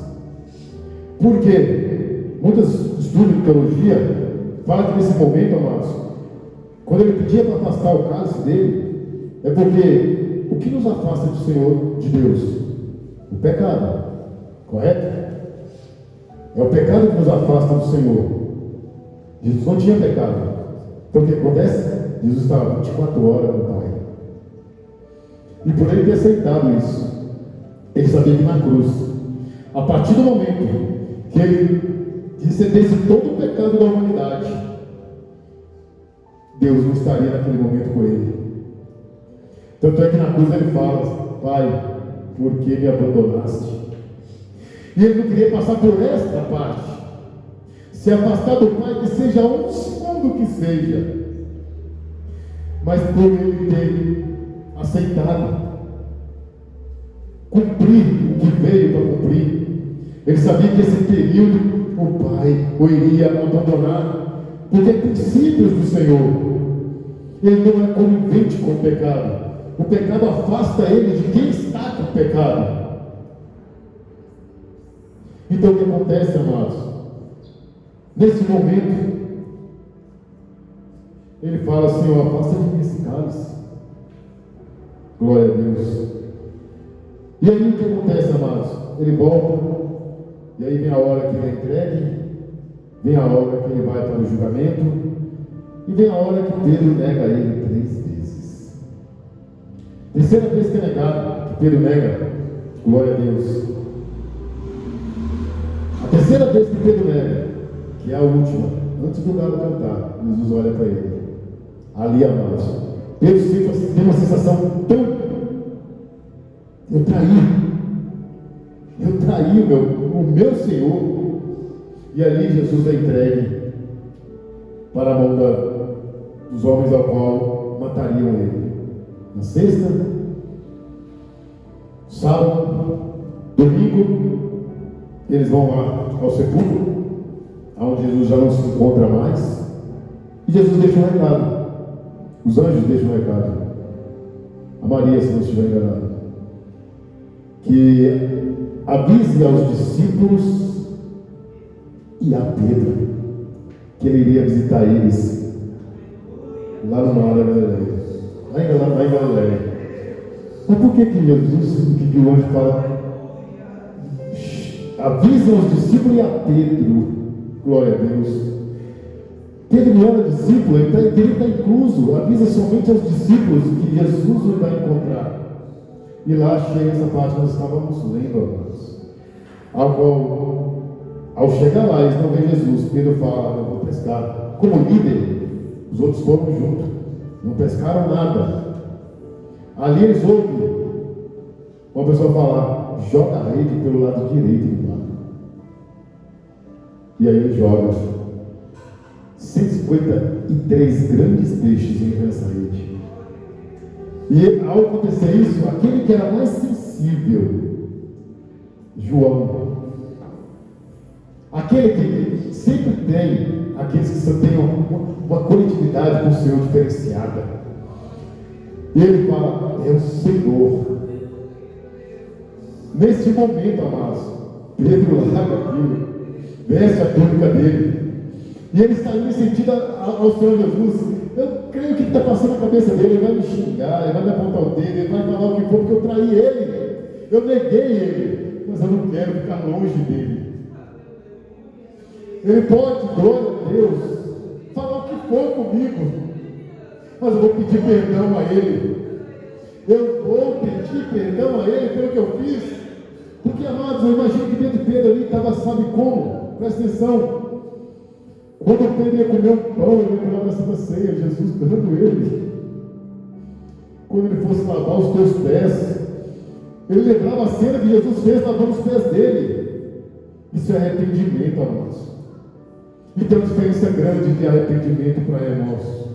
Por quê? Muitos estudos de teologia falam que nesse momento, amados, quando ele pedia para afastar o cálice dele, é porque o que nos afasta do Senhor, de Deus? O pecado, correto? É o pecado que nos afasta do Senhor. Jesus não tinha pecado. Então o que acontece? Jesus estava 24 horas com o Pai. E por ele ter aceitado isso, ele sabia que na cruz, a partir do momento que ele recebesse todo o pecado da humanidade, Deus não estaria naquele momento com ele. Tanto é que na cruz ele fala: Pai, por que me abandonaste? E ele não queria passar por esta parte, se afastar do Pai, que seja um segundo que seja, mas por ele ter aceitado cumprir o que veio para cumprir, ele sabia que esse período o Pai o iria abandonar, porque é princípios do Senhor. Ele não é conivente com o pecado. O pecado afasta ele de quem está com o pecado. Então o que acontece, amados? Nesse momento, ele fala: Senhor, afasta de mim esse cálice. Glória a Deus. E aí o que acontece, amados? Ele volta, e aí vem a hora que ele é entregue, vem a hora que ele vai para o julgamento, e vem a hora que Pedro nega ele 3 vezes. Terceira vez que é negado, que Pedro nega, glória a Deus. A terceira vez que Pedro nega, que é a última, antes do galo cantar, Jesus olha para ele. Ali, amados, Pedro tem uma sensação tão: eu traí o meu Senhor. E ali Jesus é entregue para a mão dos homens ao qual matariam ele. Na sexta, sábado, domingo, eles vão lá ao sepulcro, onde Jesus já não se encontra mais, e Jesus deixa um recado. Os anjos deixam um recado a Maria, se não estiver enganado, que avise aos discípulos e a Pedro que ele iria visitar eles lá no mar da Galileia, lá em Galileia. Mas por que Jesus, que o anjo fala, avise aos discípulos e a Pedro? Glória a Deus. Pedro não era discípulo, ele está incluso. Avisa somente aos discípulos que Jesus o vai encontrar. E lá chega essa parte que nós estávamos lendo, amados. Ao chegar lá, eles não veem Jesus. Pedro fala: eu vou pescar. Como líder, os outros foram juntos, não pescaram nada. Ali eles ouvem uma pessoa falar: joga a rede pelo lado direito do mar. E aí ele joga 153 grandes peixes em essa rede. E ao acontecer isso, aquele que era mais sensível, João, aquele que sempre tem, aqueles que têm uma coletividade com o Senhor diferenciada, ele fala: é o Senhor. Nesse momento, amados, Pedro larga aquilo, veste a túnica dele, e ele está indo em sentido ao Senhor Jesus. Eu creio que está passando na cabeça dele: ele vai me xingar, ele vai me apontar o dedo, ele vai falar o que for, porque eu traí ele, eu neguei ele, mas eu não quero ficar longe dele. Ele pode, glória a Deus, falar o que for comigo, mas eu vou pedir perdão a ele. Eu vou pedir perdão a ele pelo que eu fiz. Porque, amados, eu imagino que dentro de Pedro ali estava, sabe como? Presta atenção. Quando Pedro ia comer um pão, ele ia na Santa Ceia, Jesus dando ele. Quando ele fosse lavar os teus pés, ele lembrava a cena que Jesus fez lavando os pés dele. Isso é arrependimento, amados. E tem uma diferença grande de arrependimento para remorso.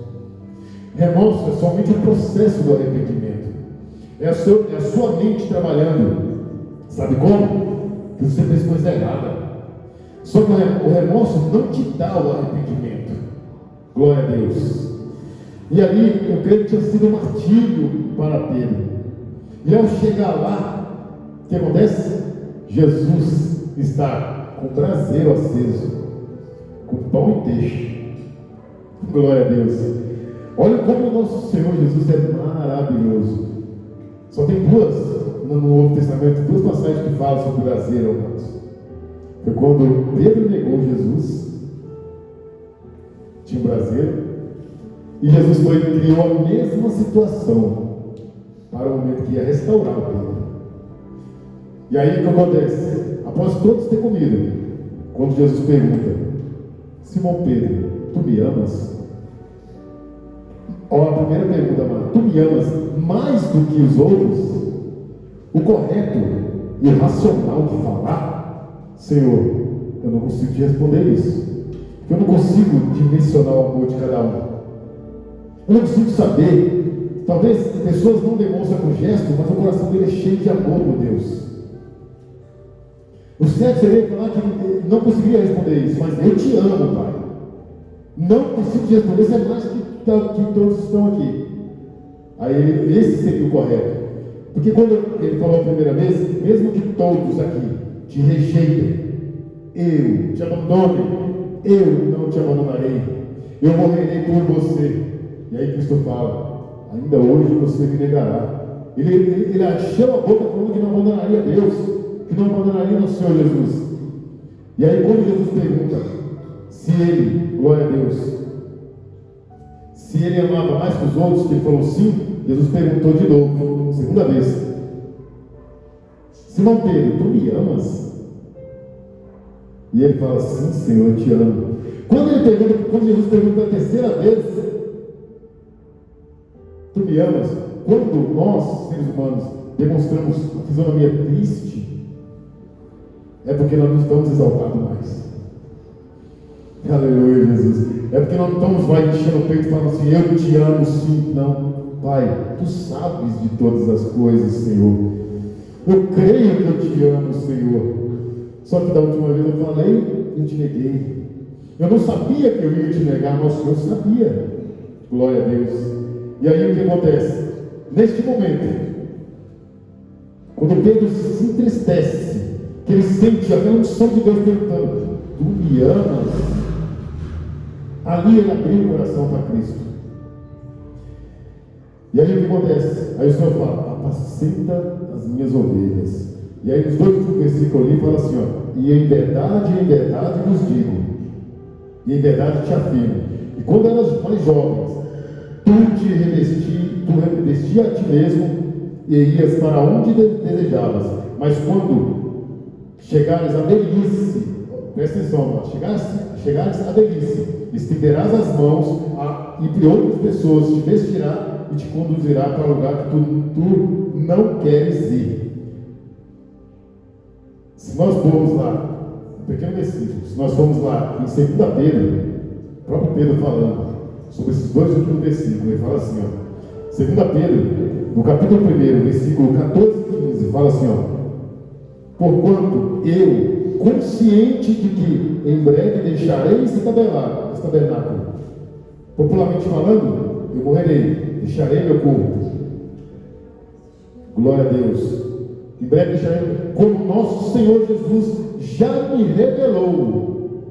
Remorso é somente o processo do arrependimento. É a sua mente trabalhando. Sabe como? Que você fez coisa errada. Só que o remorso não te dá o arrependimento. Glória a Deus. E ali, eu creio que tinha sido um martírio para Pedro. E ao chegar lá, o que acontece? Jesus está com braseiro aceso, com pão e peixe. Glória a Deus. Olha como o nosso Senhor Jesus é maravilhoso. Só tem duas no Novo Testamento, duas passagens que falam sobre o braseiro, amados. Foi quando Pedro negou Jesus, tinha um braseiro, e Jesus criou a mesma situação para o momento que ia restaurar o Pedro. E aí o que acontece? Após todos ter comido, quando Jesus pergunta: Simão Pedro, tu me amas? Ó, a primeira pergunta, mano: tu me amas mais do que os outros? O correto e o racional de falar: Senhor, eu não consigo te responder isso. Eu não consigo dimensionar o amor de cada um. Eu não consigo saber. Talvez pessoas não demonstram com gesto, mas o coração dele é cheio de amor por Deus. O certo seria falar que não conseguiria responder isso, mas eu te amo, Pai. Não consigo te responder, isso é mais que todos estão aqui. Aí esse seria o correto. Porque quando ele falou a primeira vez, mesmo que todos aqui te rejeitem, eu te abandone, eu não te abandonarei, eu morrerei por você. E aí Cristo fala: ainda hoje você me negará. Ele achou a boca falando que não abandonaria Deus, que não abandonaria o Senhor Jesus. E aí quando Jesus pergunta se ele, glória a Deus, se ele amava mais que os outros, que ele falou sim, Jesus perguntou de novo, segunda vez: Simão Pedro, tu me amas? E ele fala: sim, Senhor, eu te amo. Quando Jesus pergunta a terceira vez: tu me amas? Quando nós, seres humanos, demonstramos a fisionomia triste, é porque nós não estamos exaltados mais. Aleluia, Jesus. É porque nós não estamos mais enchendo o peito e falando assim: eu te amo, sim. Não, Pai, tu sabes de todas as coisas, Senhor. Eu creio que eu te amo, Senhor. Só que da última vez eu falei, eu te neguei. Eu não sabia que eu ia te negar, mas o Senhor sabia. Glória a Deus. E aí o que acontece? Neste momento, quando Pedro se entristece, que ele sente aquela unção de Deus perguntando: tu me amas? Ali ele abriu o coração para Cristo. E aí o que acontece? Aí o Senhor fala: apacenta as minhas ovelhas. E aí nos dois versículos ali fala assim: ó, e em verdade vos digo, e em verdade te afirmo, e quando eras mais jovens, tu revesti a ti mesmo e ias para onde desejavas, mas quando chegares à velhice, presta atenção, chegares à velhice, estenderás as mãos e outras pessoas te vestirá e te conduzirá para o lugar que tu não queres ir. Se nós formos lá, um pequeno versículo, se nós formos lá em 2 Pedro, o próprio Pedro falando sobre esses dois últimos versículos, ele fala assim, ó, 2 Pedro, no capítulo 1, versículo 14 e 15, fala assim, ó: porquanto eu, consciente de que em breve deixarei esse tabernáculo, popularmente falando, eu morrerei, deixarei meu corpo. Glória a Deus. Em breve deixarei, como nosso Senhor Jesus já me revelou.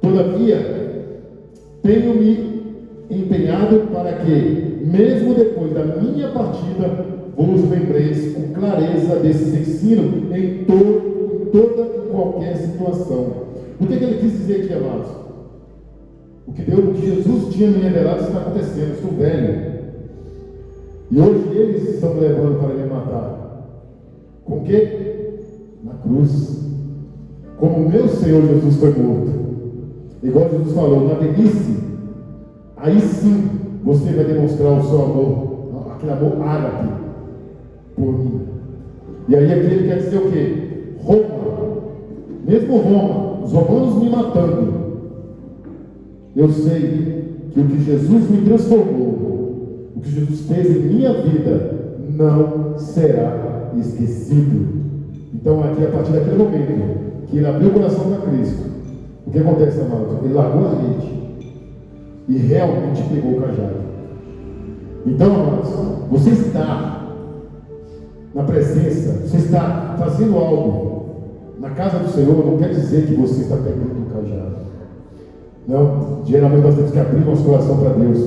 Todavia, tenho-me empenhado para que, mesmo depois da minha partida, vos lembreis com clareza desses ensinos em toda e qualquer situação. O que ele quis dizer aqui, amados? O que Jesus tinha me revelado está acontecendo. Eu sou velho. E hoje eles estão me levando para me matar. Com o quê? Na cruz. Como o meu Senhor Jesus foi morto. Igual Jesus falou, na velhice, aí sim você vai demonstrar o seu amor, aquele amor ágape por mim. E aí aquele quer dizer o quê? Roma. Mesmo Roma, os romanos me matando, eu sei que o que Jesus me transformou, o que Jesus fez em minha vida, não será esquecido. Então, aqui, a partir daquele momento que ele abriu o coração para Cristo, o que acontece, amados? Ele largou a rede e realmente pegou o cajado. Então, amados, você está na presença, você está fazendo algo na casa do Senhor, não quer dizer que você está pegando o cajado. Não, geralmente nós temos que abrir nosso coração para Deus.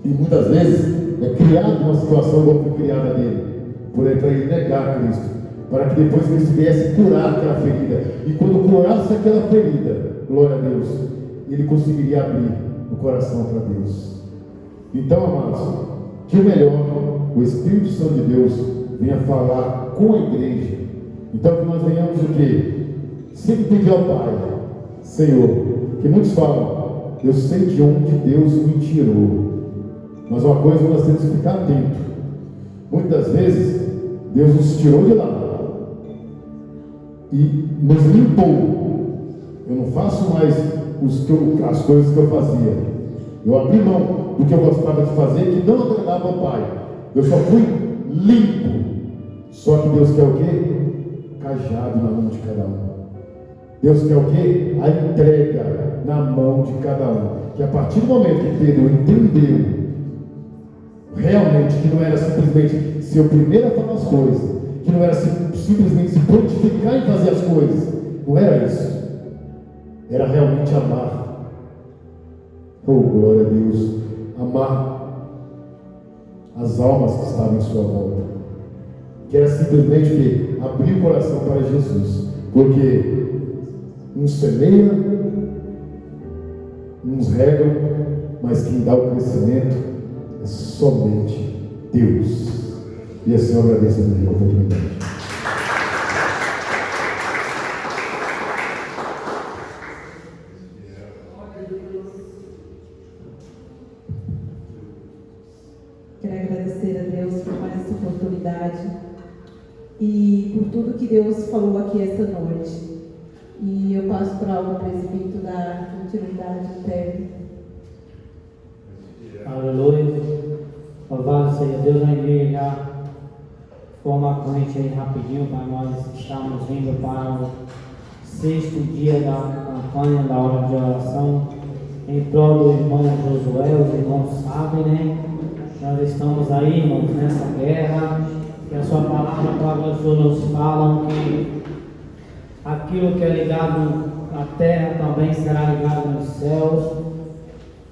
E muitas vezes é criado uma situação igual foi criada dele, para ele negar Cristo, para que depois Cristo viesse curar aquela ferida. E quando curasse aquela ferida, glória a Deus, ele conseguiria abrir o coração para Deus. Então, amados, que o melhor, o Espírito Santo de Deus venha falar com a igreja. Então, que nós venhamos o quê? Sempre pedir ao Pai, Senhor, que muitos falam, eu sei de onde Deus me tirou. Mas uma coisa nós temos que ficar atento. Muitas vezes, Deus nos tirou de lá e nos limpou. Eu não faço mais as coisas que eu fazia. Eu abri mão do que eu gostava de fazer, que não agradava ao Pai. Eu só fui limpo. Só que Deus quer o quê? Cajado na mão de cada um. Deus quer o quê? A entrega na mão de cada um. Que a partir do momento que Pedro entendeu realmente que não era simplesmente ser o primeiro a falar as coisas, que não era simplesmente se prontificar em fazer as coisas, não era isso. Era realmente amar. Oh, glória a Deus. Amar as almas que estavam em sua volta. Que era simplesmente o quê? Abrir o coração para Jesus. Porque uns semeiam, uns regam, mas quem dá o crescimento é somente Deus. E assim eu agradeço a oportunidade. Quero agradecer a Deus por mais essa oportunidade e por tudo que Deus falou aqui esta noite. E eu passo para o presbítero da continuidade interna. Aleluia. Louvado seja Deus, na igreja. Forma com a gente aí rapidinho, para nós estamos indo para o 6º dia da campanha, da hora de oração, em prol do irmão Josué. Os irmãos sabem, né? Nós estamos aí, irmãos, nessa guerra, que a sua palavra, a palavra do Senhor nos fala que aquilo que é ligado na terra também será ligado nos céus.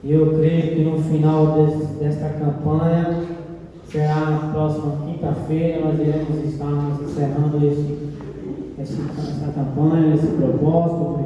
E eu creio que no final desta campanha, será na próxima quinta-feira, nós iremos estar encerrando essa campanha, esse propósito.